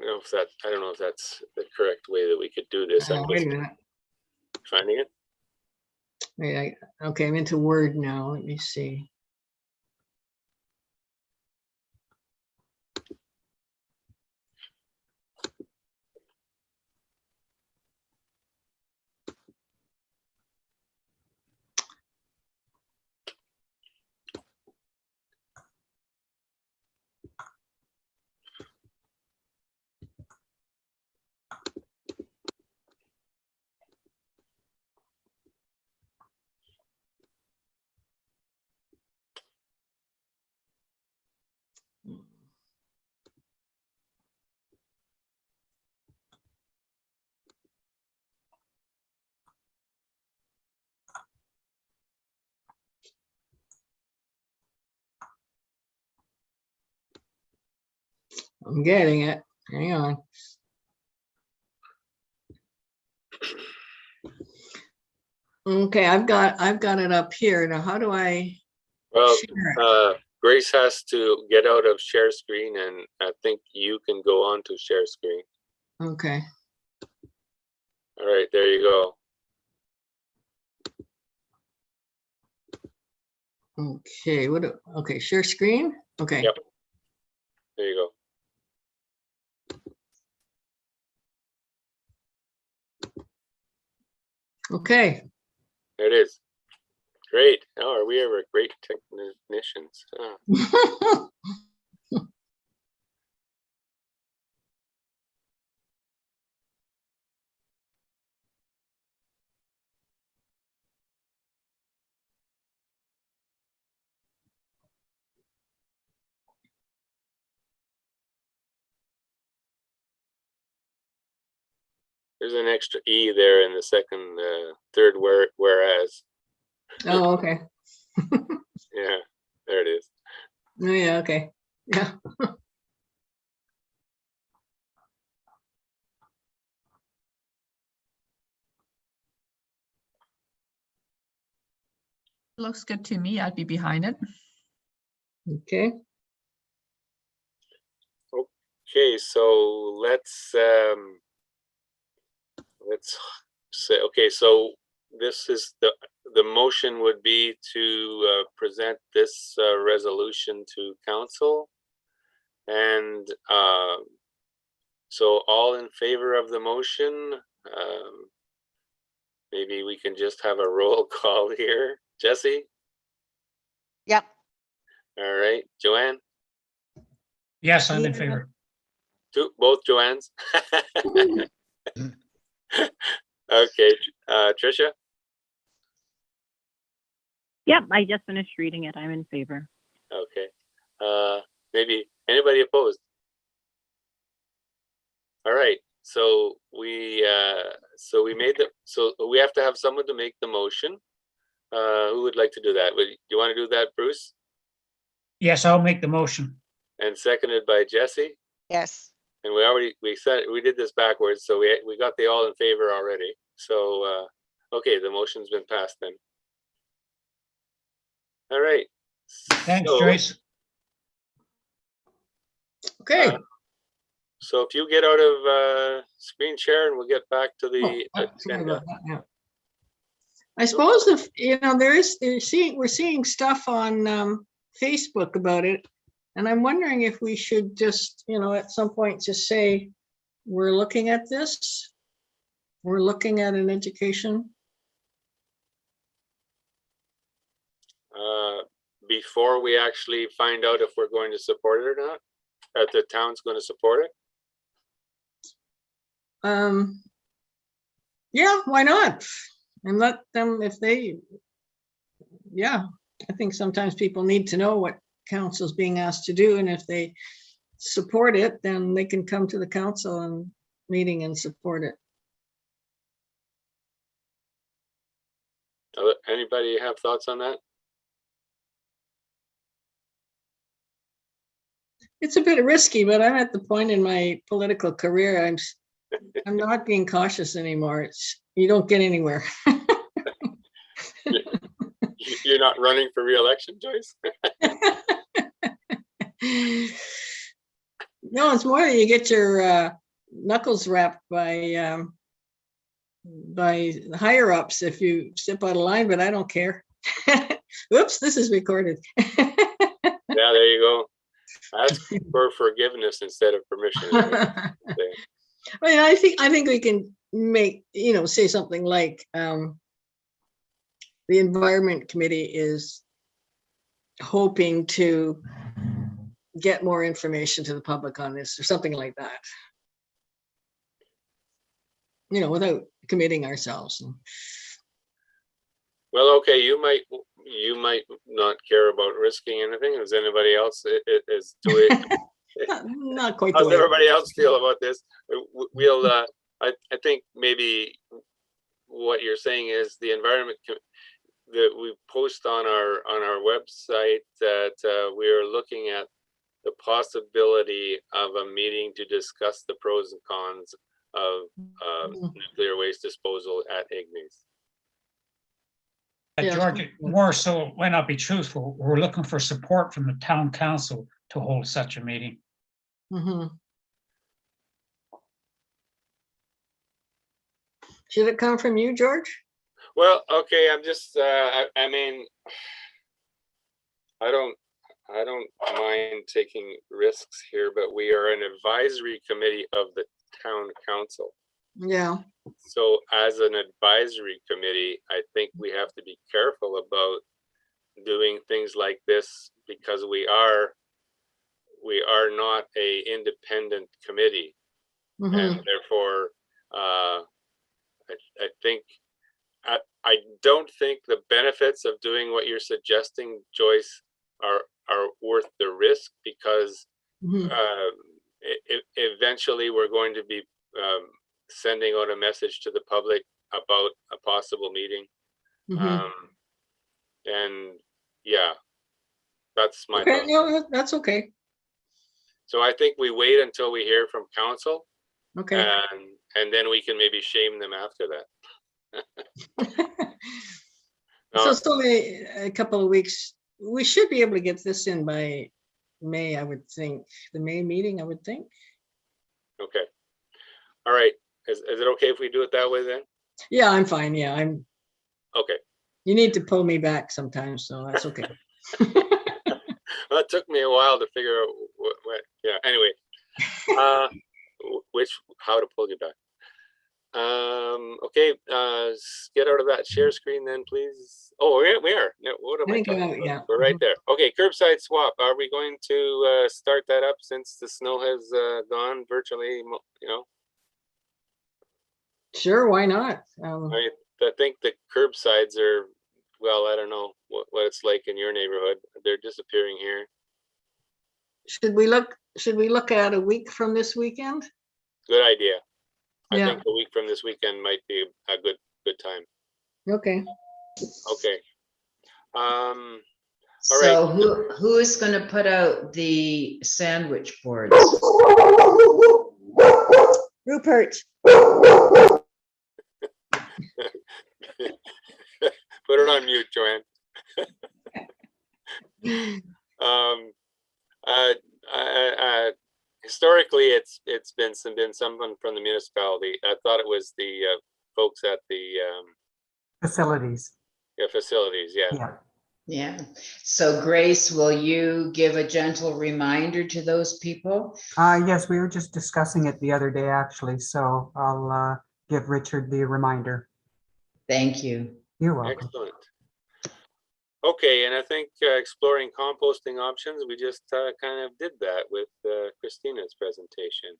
S2: don't know if that's the correct way that we could do this. I'm
S5: Wait
S2: just
S5: a minute.
S2: finding it.
S5: Wait, okay, I'm into Word now. Let me see. I'm getting it. Hang on. Okay, I've got it up here. Now, how do I
S2: Well,
S5: share it?
S2: Grace has to get out of share screen, and I think you can go on to share screen.
S5: Okay.
S2: All right, there you go.
S5: Okay, okay, share screen? Okay.
S2: Yep. There you go.
S5: Okay.
S2: There it is. Great. Oh, are we ever great technicians? There's an extra E there in the second, third whereas.
S5: Oh, okay.
S2: Yeah, there it is.
S5: Oh, yeah, okay. Yeah.
S10: Looks good to me. I'd be behind it.
S5: Okay.
S2: Okay, so let's say, okay, so this is the motion would be to present this resolution to council, and so all in favor of the motion, maybe we can just have a roll call here. Jesse?
S11: Yep.
S2: All right, Joanne?
S4: Yes, I'm in favor.
S2: Both Joannes? Okay, Tricia?
S6: Yep, I just finished reading it. I'm in favor.
S2: Okay. Maybe anybody opposed? All right. So we have to have someone to make the motion. Who would like to do that? Do you want to do that, Bruce?
S4: Yes, I'll make the motion.
S2: And seconded by Jesse.
S11: Yes.
S2: And we did this backwards, so we got the all in favor already. So Okay, the motion's been passed then. All right.
S4: Thanks,
S2: So,
S4: Joyce.
S5: Okay.
S2: So if you get out of screen share and we'll get back to the
S5: Sorry
S2: agenda.
S5: about that, yeah. I suppose if, we're seeing stuff on Facebook about it. And I'm wondering if we should just, at some point just say, we're looking at this. We're looking at an education.
S2: Before we actually find out if we're going to support it or not, if the town's going to support it.
S5: Yeah, why not? And let them, if they, yeah, I think sometimes people need to know what council's being asked to do, and if they support it, then they can come to the council and meeting and support it.
S2: Anybody have thoughts on that?
S5: It's a bit risky, but I'm at the point in my political career, I'm not being cautious anymore. You don't get anywhere.
S2: You're not running for re-election, Joyce?
S5: No, it's more that you get your knuckles wrapped by higher ups if you step out of line, but I don't care. Oops, this is recorded.
S2: Yeah, there you go. Ask for forgiveness instead of permission.
S5: I mean, I think we can make, say something like the Environment Committee is hoping to get more information to the public on this, or something like that. Without committing ourselves.
S2: Well, okay, you might not care about risking anything. Does anybody else is doing?
S5: Not quite.
S2: How does everybody else feel about this? We'll. I think maybe what you're saying is the environment that we post on our website that we are looking at the possibility of a meeting to discuss the pros and cons of nuclear waste disposal at Ignis.
S4: George, more so, why not be truthful? We're looking for support from the town council to hold such a meeting.
S5: Should it come from you, George?
S2: Well, okay, I'm just, I mean, I don't mind taking risks here, but we are an advisory committee of the town council.
S5: Yeah.
S2: So as an advisory committee, I think we have to be careful about doing things like this because we are not a independent committee. And therefore, I don't think the benefits of doing what you're suggesting, Joyce, are worth the risk because eventually we're going to be sending out a message to the public about a possible meeting. And yeah, that's my thought.
S5: No, that's okay.
S2: So I think we wait until we hear from council.
S5: Okay.
S2: And then we can maybe shame them after that.
S5: So it's only a couple of weeks. We should be able to get this in by May, I would think. The May meeting, I would think.
S2: Okay. All right. Is it okay if we do it that way then?
S5: Yeah, I'm fine. Yeah, I'm.
S2: Okay.
S5: You need to pull me back sometimes, so that's okay.
S2: Well, it took me a while to figure out what yeah, anyway. How to pull you back. Okay, get out of that share screen then, please. Oh, we are. No, what am I talking about?
S5: Yeah.
S2: We're right there. Okay, curbside swap. Are we going to start that up since the snow has gone virtually,
S5: Sure, why not?
S2: I think the curbsides are, well, I don't know what it's like in your neighborhood. They're disappearing here.
S5: Should we look at a week from this weekend?
S2: Good idea. I
S5: Yeah.
S2: think a week from this weekend might be a good time.
S5: Okay.
S2: Okay. All
S1: So
S2: right.
S1: who is going to put out the sandwich boards?
S8: Rupert.
S2: Put it on mute, Joanne. Historically, it's been someone from the municipality. I thought it was the folks at the
S12: Facilities.
S2: facilities. Yeah.
S12: Yeah.
S1: Yeah. So Grace, will you give a gentle reminder to those people?
S12: Yes, we were just discussing it the other day, actually. So I'll give Richard the reminder.
S1: Thank you.
S12: You're welcome.
S2: Excellent. Okay, and I think exploring composting options, we just kind of did that with Christina's presentation.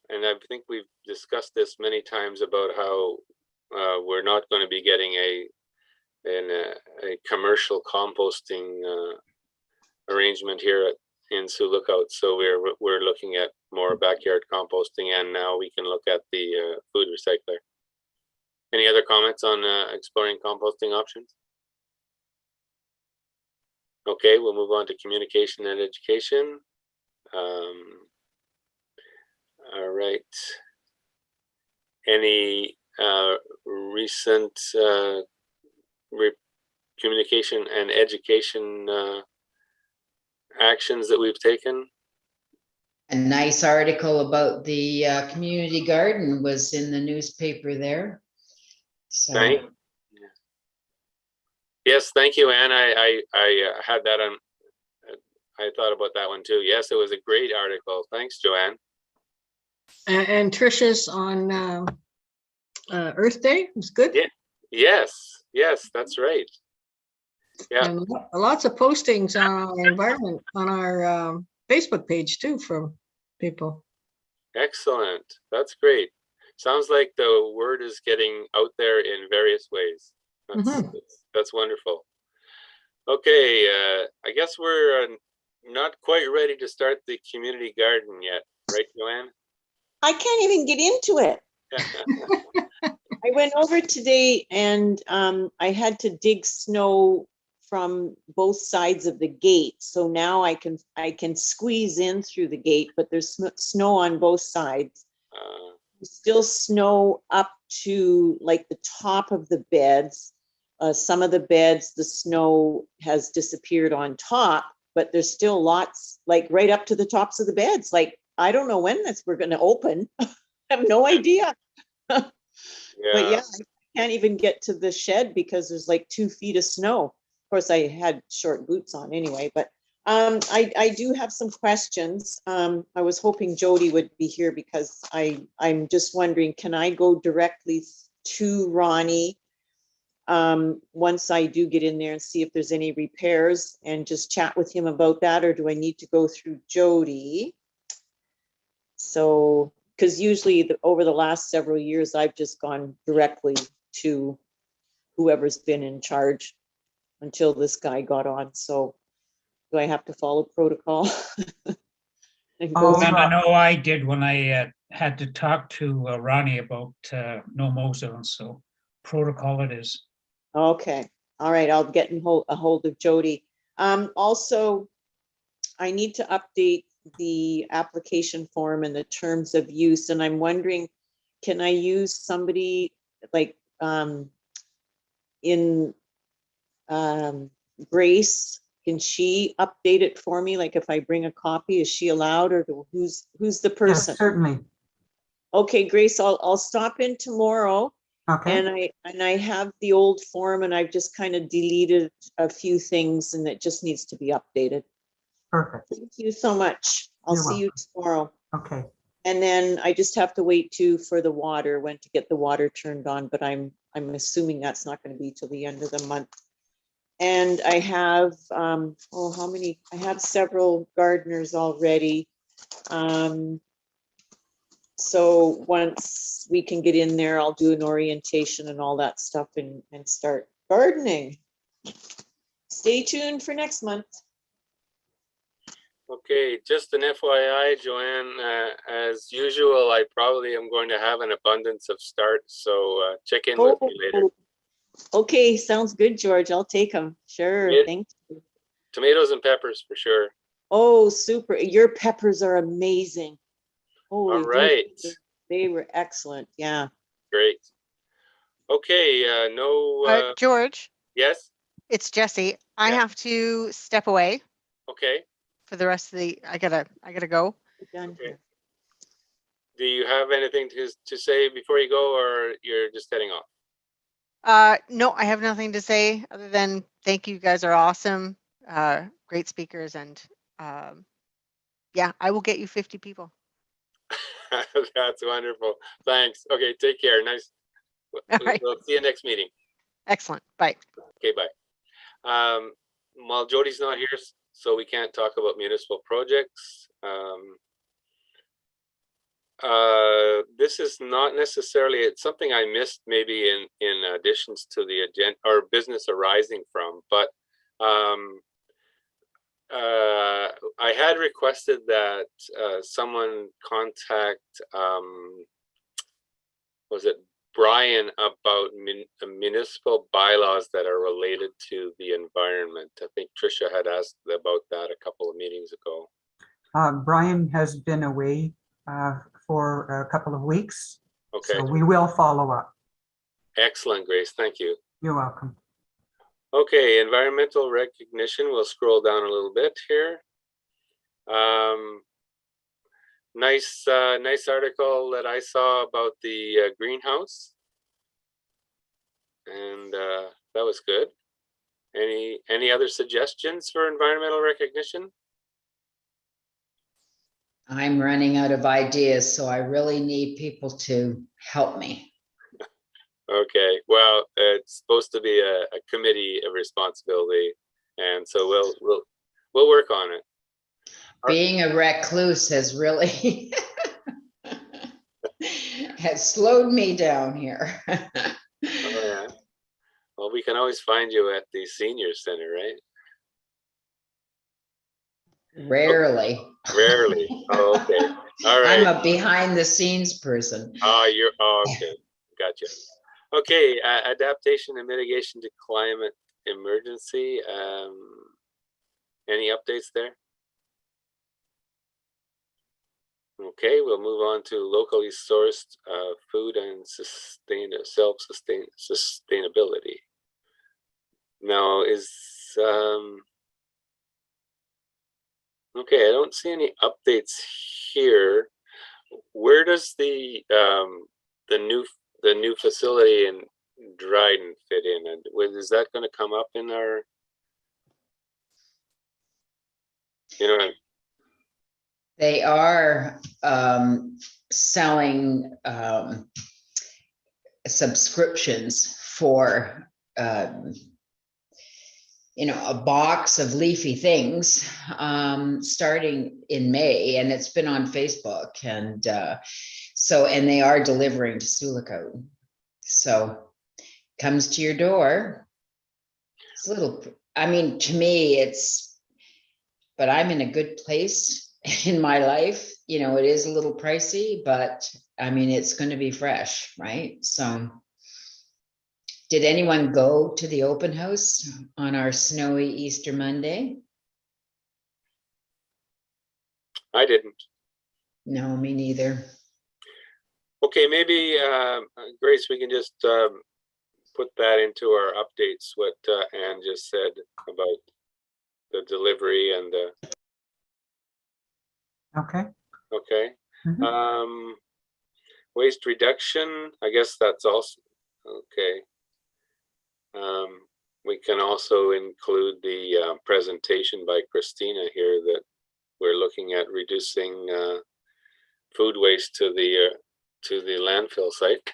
S2: And I think we've discussed this many times about how we're not going to be getting a commercial composting arrangement here in Sioux Lookout. So we're looking at more backyard composting, and now we can look at the food recycler. Any other comments on exploring composting options? Okay, we'll move on to communication and education. All right. Any recent communication and education actions that we've taken?
S1: A nice article about the community garden was in the newspaper there. So.
S2: Yes, thank you, Anne. I had that on. I thought about that one too. Yes, it was a great article. Thanks, Joanne.
S5: And Tricia's on Earth Day was good.
S2: Yeah. Yes, that's right. Yeah.
S5: And lots of postings on our environment on our Facebook page too from people.
S2: Excellent. That's great. Sounds like the word is getting out there in various ways. That's wonderful. Okay, I guess we're not quite ready to start the community garden yet, right, Joanne?
S8: I can't even get into it. I went over today and I had to dig snow from both sides of the gate. So now I can squeeze in through the gate, but there's snow on both sides. Still snow up to like the top of the beds. Some of the beds, the snow has disappeared on top, but there's still lots, like right up to the tops of the beds. Like, I don't know when we're going to open. I have no idea. But yeah, I can't even get to the shed because there's like 2 feet of snow. Of course, I had short boots on anyway, but I do have some questions. I was hoping Jody would be here because I'm just wondering, can I go directly to Ronnie once I do get in there and see if there's any repairs and just chat with him about that, or do I need to go through Jody? So, because usually over the last several years, I've just gone directly to whoever's been in charge until this guy got on. So do I have to follow protocol? And go
S4: And I know I did when I had to talk to Ronnie about no mow zones, so protocol it is.
S8: Okay, all right, I'll get a hold of Jody. Also, I need to update the application form and the terms of use, and I'm wondering, can I use somebody like in Grace? Can she update it for me? Like if I bring a copy, is she allowed, or who's the person?
S12: Yes, certainly.
S8: Okay, Grace, I'll stop in tomorrow.
S12: Okay.
S8: And I have the old form, and I've just kind of deleted a few things, and it just needs to be updated.
S12: Perfect.
S8: Thank you so much. I'll see you tomorrow.
S12: Okay.
S8: And then I just have to wait for the water, when to get the water turned on, but I'm assuming that's not going to be till the end of the month. And I have, how many? I have several gardeners already. So once we can get in there, I'll do an orientation and all that stuff and start gardening. Stay tuned for next month.
S2: Okay, just an FYI, Joanne, as usual, I probably am going to have an abundance of starts, so check in with me later.
S8: Okay, sounds good, George. I'll take them. Sure, thank you.
S2: Tomatoes and peppers for sure.
S8: Oh, super. Your peppers are amazing. Holy
S2: all right.
S8: They were excellent. Yeah.
S2: Great. Okay, no,
S11: George,
S2: yes,
S11: it's Jesse. I
S2: Yeah.
S11: have to step away
S2: okay.
S11: for the rest of the, I gotta go.
S8: Done
S2: Okay.
S8: here.
S2: Do you have anything to say before you go, or you're just heading off?
S11: No, I have nothing to say other than thank you. You guys are awesome. Great speakers, and yeah, I will get you 50 people.
S2: That's wonderful. Thanks. Okay, take care. Nice.
S11: All right.
S2: We'll see you next meeting.
S11: Excellent. Bye.
S2: Okay, bye. While Jody's not here, so we can't talk about municipal projects. This is not necessarily, it's something I missed maybe in additions to the agenda or business arising from, but I had requested that someone contact, was it Brian, about municipal bylaws that are related to the environment. I think Tricia had asked about that a couple of meetings ago.
S12: Brian has been away for a couple of weeks.
S2: Okay.
S12: So we will follow up.
S2: Excellent, Grace. Thank you.
S12: You're welcome.
S2: Okay, environmental recognition. We'll scroll down a little bit here. Nice article that I saw about the greenhouse, and that was good. Any other suggestions for environmental recognition?
S1: I'm running out of ideas, so I really need people to help me.
S2: Okay, well, it's supposed to be a committee of responsibility, and so we'll work on it.
S1: Being a recluse has really has slowed me down here.
S2: Oh, yeah. Well, we can always find you at the senior center, right?
S1: Rarely.
S2: Rarely. Oh, okay. All right.
S1: I'm a behind the scenes person.
S2: Oh, okay. Gotcha. Okay, adaptation and mitigation to climate emergency. Any updates there? Okay, we'll move on to locally sourced food and sustainability. Now okay, I don't see any updates here. Where does the new facility in Dryden fit in, and is that going to come up in our,
S1: They are selling subscriptions for a box of leafy things starting in May, and it's been on Facebook, and and they are delivering to Sioux. So comes to your door. It's a little, I mean, to me, but I'm in a good place in my life. It is a little pricey, but I mean, it's going to be fresh, right? So did anyone go to the open house on our snowy Easter Monday?
S2: I didn't.
S1: No, me neither.
S2: Okay, maybe Grace, we can just put that into our updates, what Anne just said about the delivery and the.
S12: Okay.
S2: Okay. Waste reduction, I guess that's also okay. We can also include the presentation by Christina here that we're looking at reducing food waste to the landfill site,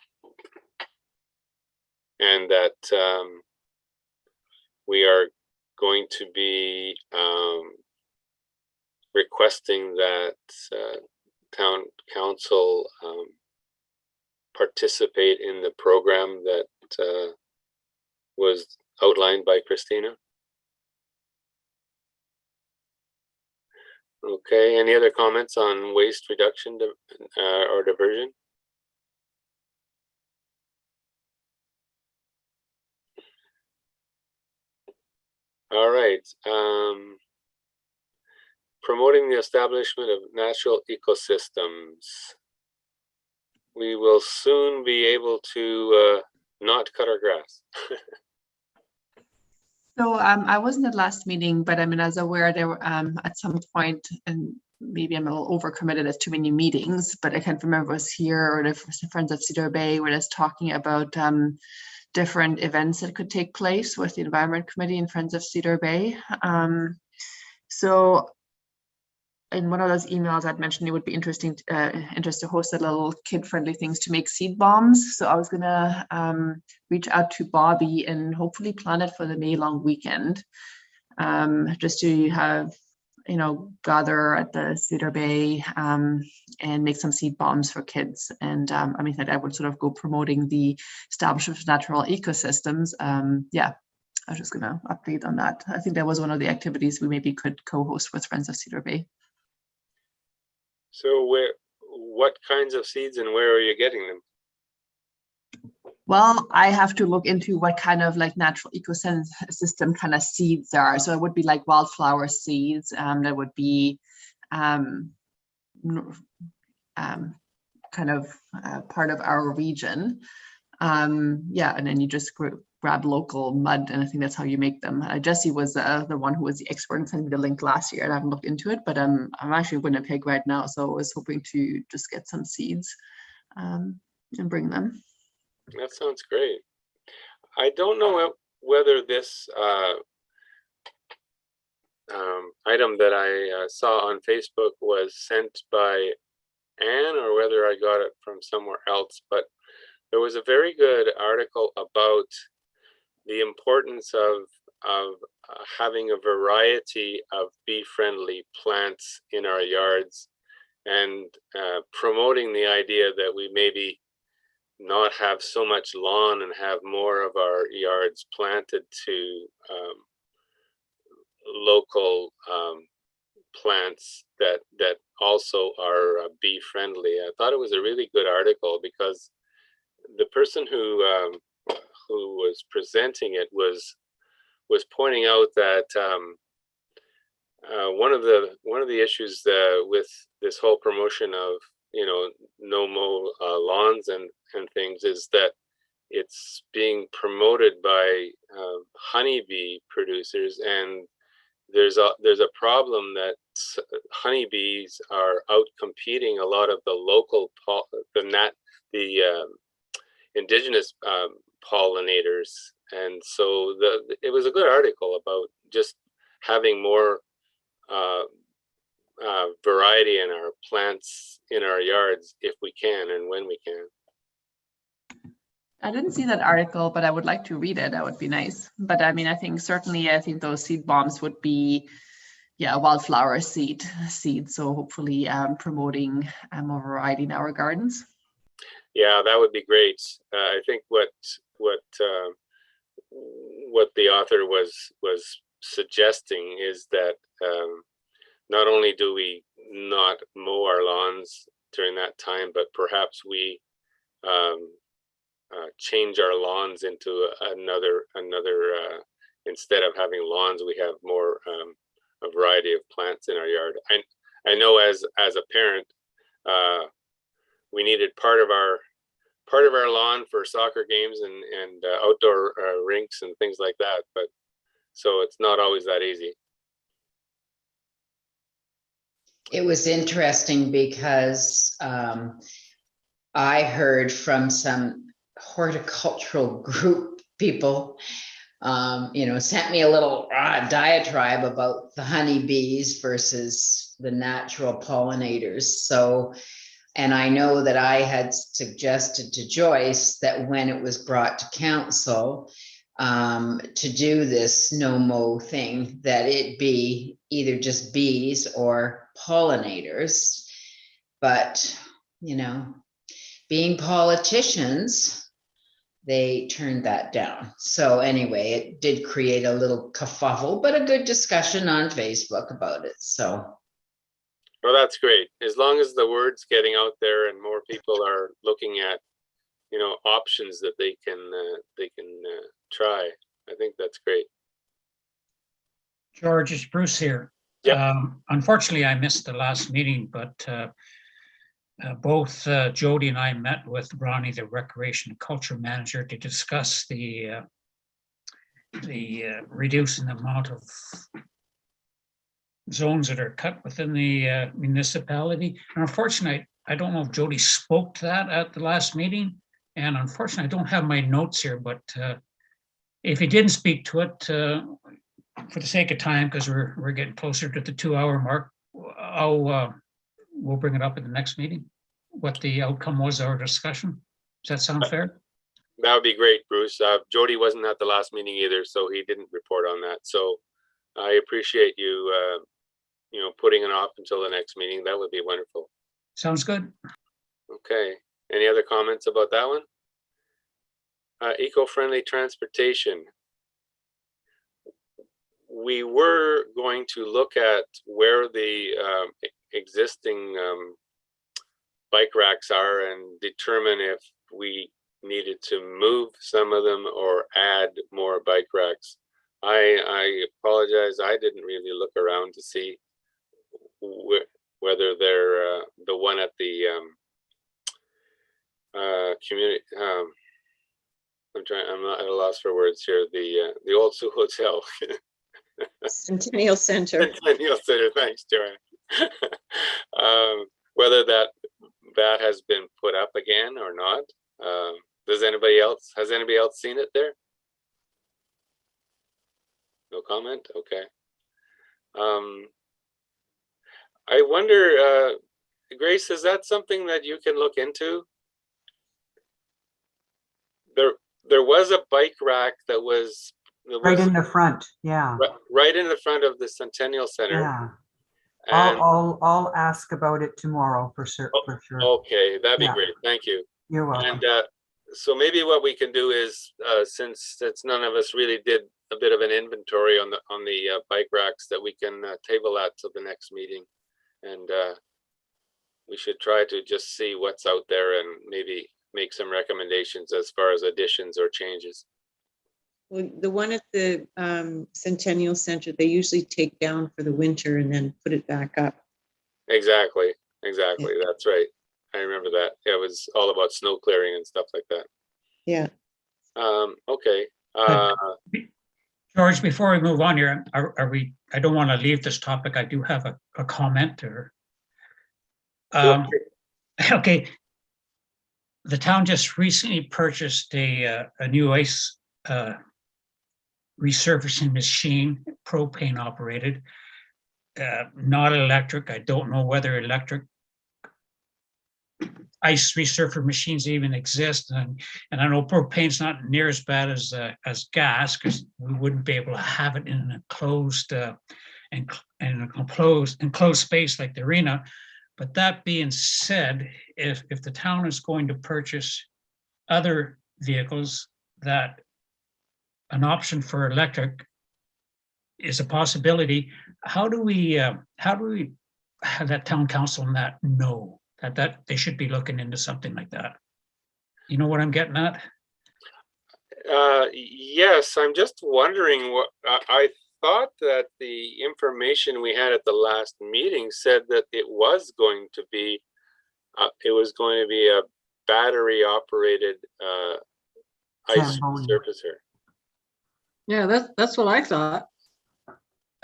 S2: and that we are going to be requesting that town council participate in the program that was outlined by Christina. Okay, any other comments on waste reduction or diversion? All right. Promoting the establishment of natural ecosystems. We will soon be able to not cut our grass.
S10: So I wasn't at last meeting, but I mean, as aware there were at some point, and maybe I'm a little overcommitted as too many meetings, but I can't remember if it was here or the Friends of Cedar Bay were just talking about different events that could take place with the Environment Committee and Friends of Cedar Bay. So in one of those emails I'd mentioned it would be interested to host a little kid-friendly things to make seed bombs. So I was gonna reach out to Bobby and hopefully plan it for the May long weekend, just to have, you know, gather at the Cedar Bay and make some seed bombs for kids. And I mean, that I would sort of go promoting the establishment of natural ecosystems. Yeah, I was just gonna update on that. I think that was one of the activities we maybe could co-host with Friends of Cedar Bay.
S2: So what kinds of seeds and where are you getting them?
S10: Well, I have to look into what kind of like natural ecosystem kind of seeds there are. So it would be like wildflower seeds. That would be kind of part of our region. Yeah, and then you just grab local mud, and I think that's how you make them. Jesse was the one who was the expert and sent me the link last year, and I haven't looked into it, but I'm actually in Winnipeg right now, so I was hoping to just get some seeds and bring them.
S2: That sounds great. I don't know whether this item that I saw on Facebook was sent by Anne or whether I got it from somewhere else, but there was a very good article about the importance of having a variety of bee-friendly plants in our yards, and promoting the idea that we maybe not have so much lawn and have more of our yards planted to local plants that also are bee friendly. I thought it was a really good article because the person who was presenting it was pointing out that one of the issues with this whole promotion of, you know, no mow lawns and things is that it's being promoted by honeybee producers, and there's a problem that honeybees are out competing a lot of the local indigenous pollinators, and so it was a good article about just having more variety in our plants in our yards if we can and when we can.
S10: I didn't see that article, but I would like to read it. That would be nice. But I mean, I think those seed bombs would be, yeah, wildflower seeds. So hopefully promoting more variety in our gardens.
S2: Yeah, that would be great. I think what the author was suggesting is that not only do we not mow our lawns during that time, but perhaps we change our lawns into another instead of having lawns, we have more a variety of plants in our yard. I know as a parent, we needed part of our lawn for soccer games and outdoor rinks and things like that, but so it's not always that easy.
S1: It was interesting because I heard from some horticultural group people, sent me a little diatribe about the honeybees versus the natural pollinators. So, and I know that I had suggested to Joyce that when it was brought to council to do this no mow thing, that it be either just bees or pollinators. But, being politicians, they turned that down. So anyway, it did create a little kerfuffle, but a good discussion on Facebook about it. So.
S2: Well, that's great. As long as the word's getting out there and more people are looking at, options that they can try, I think that's great.
S4: George, it's Bruce here.
S2: Yep.
S4: Unfortunately, I missed the last meeting, but both Jody and I met with Ronnie, the Recreation and Culture Manager, to discuss the reducing the amount of zones that are cut within the municipality. And unfortunately, I don't know if Jody spoke to that at the last meeting. And unfortunately, I don't have my notes here, but if he didn't speak to it, for the sake of time, because we're getting closer to the 2-hour mark, we'll bring it up in the next meeting, what the outcome was of our discussion. Does that sound fair?
S2: That would be great, Bruce. Jody wasn't at the last meeting either, so he didn't report on that. So I appreciate you, putting it off until the next meeting. That would be wonderful.
S4: Sounds good.
S2: Okay. Any other comments about that one? Eco-friendly transportation. We were going to look at where the existing bike racks are and determine if we needed to move some of them or add more bike racks. I apologize, I didn't really look around to see whether they're the one at the community. I'm not at a loss for words here. The old Sioux Hotel.
S8: Centennial Center.
S2: Centennial Center. Thanks, Joanne. Whether that has been put up again or not. Has anybody else seen it there? No comment. Okay. I wonder, Grace, is that something that you can look into? There was a bike rack that was
S12: right in the front. Yeah.
S2: Right in the front of the Centennial Center.
S12: Yeah.
S2: And
S12: I'll ask about it tomorrow for sure.
S2: Okay, that'd be great. Thank you.
S12: You're welcome.
S2: And so maybe what we can do is, since none of us really did a bit of an inventory on the bike racks, that we can table that till the next meeting, and we should try to just see what's out there and maybe make some recommendations as far as additions or changes.
S8: Well, the one at the Centennial Center, they usually take down for the winter and then put it back up.
S2: Exactly. That's right. I remember that. It was all about snow clearing and stuff like that.
S8: Yeah.
S2: Okay.
S4: George, before we move on here, are we, I don't want to leave this topic. I do have a comment or, okay. The town just recently purchased a new ice resurfacing machine, propane operated, not electric. I don't know whether electric ice resurfacer machines even exist, and I know propane's not near as bad as gas, because we wouldn't be able to have it in an enclosed enclosed space like the arena. But that being said, if the town is going to purchase other vehicles, that an option for electric is a possibility. How do we have that town council and that know that they should be looking into something like that? You know what I'm getting at?
S2: Yes, I'm just wondering what I thought that the information we had at the last meeting said that it was going to be a battery operated ice resurfacer.
S5: Yeah, that's what I thought.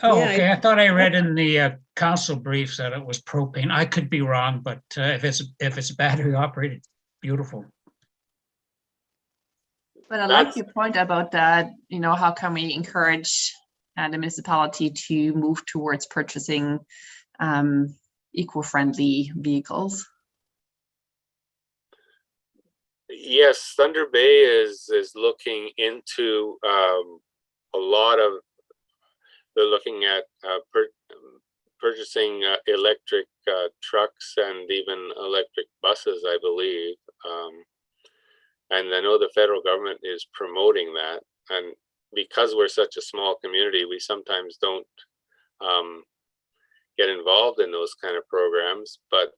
S4: Oh,
S8: Yeah,
S4: okay. I thought I read in the council briefs that it was propane. I could be wrong, but if it's battery operated, beautiful.
S10: But I like your point about that. How can we encourage the municipality to move towards purchasing eco-friendly vehicles?
S2: Yes, Thunder Bay is looking into a lot of. They're looking at purchasing electric trucks and even electric buses, I believe. And I know the federal government is promoting that. And because we're such a small community, we sometimes don't get involved in those kind of programs. But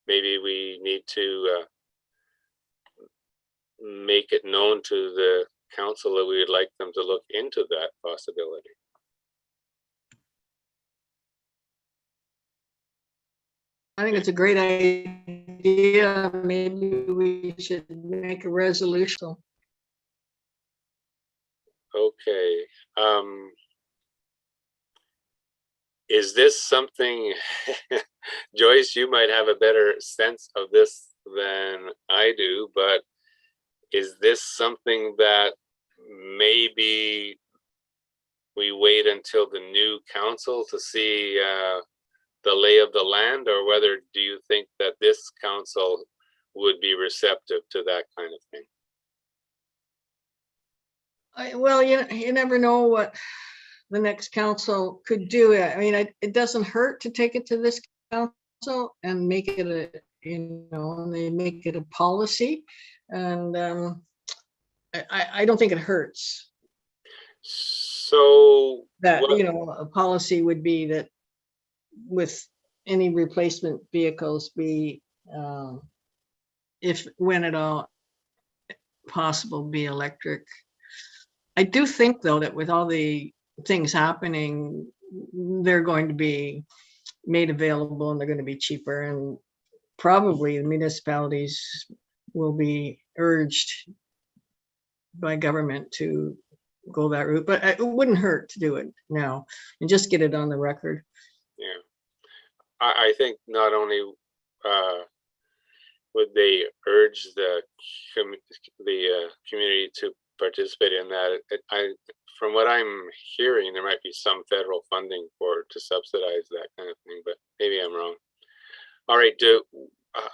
S2: maybe we need to make it known to the council that we would like them to look into that possibility.
S5: I think it's a great idea. Maybe we should make a resolution.
S2: Okay. Is this something, Joyce, you might have a better sense of this than I do, but is this something that maybe we wait until the new council to see the lay of the land, or whether do you think that this council would be receptive to that kind of thing?
S5: Well, you never know what the next council could do. I mean, it doesn't hurt to take it to this council and make it they make it a policy. And I don't think it hurts.
S2: So
S5: That, a policy would be that with any replacement vehicles be, when at all possible, be electric. I do think, though, that with all the things happening, they're going to be made available and they're going to be cheaper, and probably the municipalities will be urged by government to go that route, but it wouldn't hurt to do it now and just get it on the record.
S2: Yeah, I think not only would they urge the community to participate in that, from what I'm hearing, there might be some federal funding to subsidize that kind of thing, but maybe I'm wrong. All right,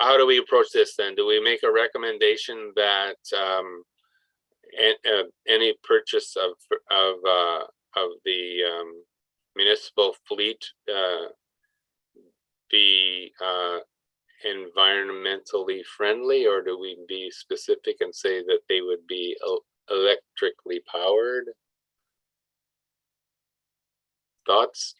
S2: how do we approach this then? Do we make a recommendation that any purchase of the municipal fleet be environmentally friendly, or do we be specific and say that they would be electrically powered? Thoughts?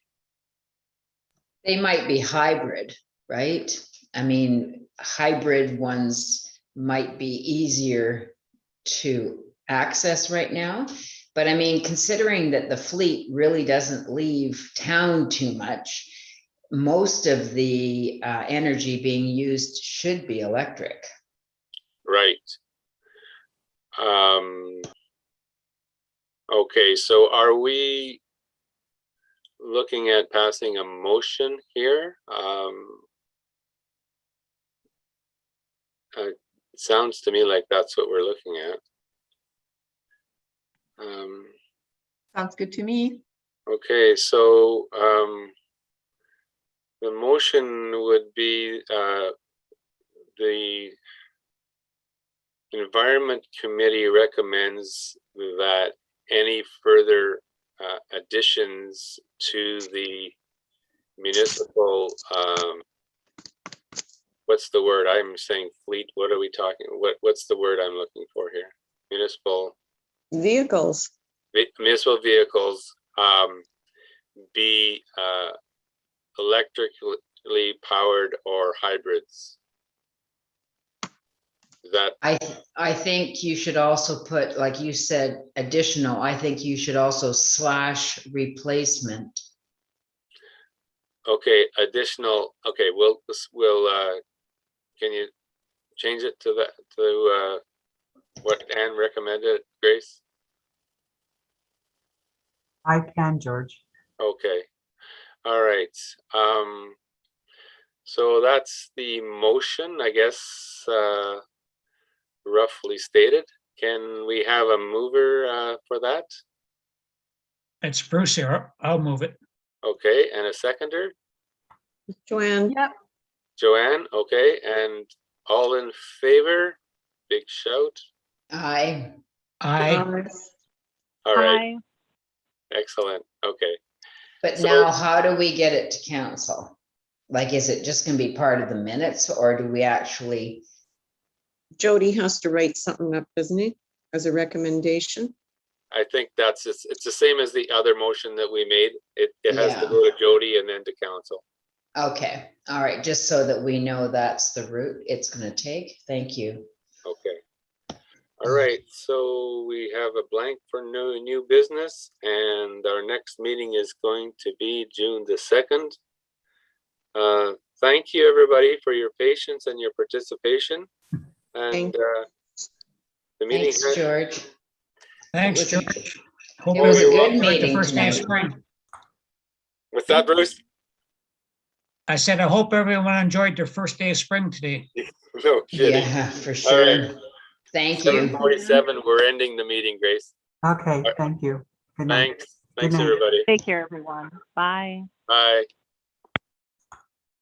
S1: They might be hybrid, right? I mean, hybrid ones might be easier to access right now. But I mean, considering that the fleet really doesn't leave town too much, most of the energy being used should be electric.
S2: Right. Okay, so are we looking at passing a motion here? It sounds to me like that's what we're looking at.
S10: Sounds good to me.
S2: Okay, so the motion would be the Environment Committee recommends that any further additions to the municipal, what's the word? I'm saying fleet. What are we talking? What's the word I'm looking for here? Municipal
S8: Vehicles.
S2: Municipal vehicles be electrically powered or hybrids. That
S1: I think you should also put, like you said, additional. I think you should also slash replacement.
S2: okay? Additional. Okay, we'll can you change it to that, to what Anne recommended, Grace?
S12: I can, George.
S2: Okay. All right. So that's the motion, I guess, roughly stated. Can we have a mover for that?
S4: It's Bruce here. I'll move it.
S2: Okay, and a seconder?
S8: Joanne?
S10: Yep.
S2: Joanne, okay, and all in favor? Big shout.
S1: Aye.
S4: I
S2: All right,
S6: Hi.
S2: excellent, okay.
S1: But
S2: So-
S1: now how do we get it to council? Like, is it just gonna be part of the minutes, or do we actually?
S8: Jody has to write something up, doesn't he, as a recommendation?
S2: I think it's the same as the other motion that we made. It has to
S1: Yeah.
S2: go to Jody and then to council.
S1: Okay, all right, just so that we know that's the route it's gonna take. Thank you.
S2: Okay. All right, so we have a blank for new business, and our next meeting is going to be June the 2nd. thank you, everybody, for your patience and your participation. And the meeting.
S1: Thanks, George.
S4: Thanks,
S1: It was a-
S4: George. Hope
S1: it was a
S4: everyone
S1: good
S4: enjoyed the
S1: meeting
S4: first day of
S1: tonight.
S4: spring.
S2: What's that, Bruce?
S4: I said, I hope everyone enjoyed their first day of spring today.
S2: No kidding.
S1: Yeah, for
S2: All
S1: sure.
S2: right.
S1: Thank you.
S2: 7:47, we're ending the meeting, Grace.
S12: Okay, thank you. Good night.
S2: Thanks.
S12: Good
S2: Thanks,
S12: night.
S2: everybody.
S6: Take care, everyone. Bye.
S2: Bye.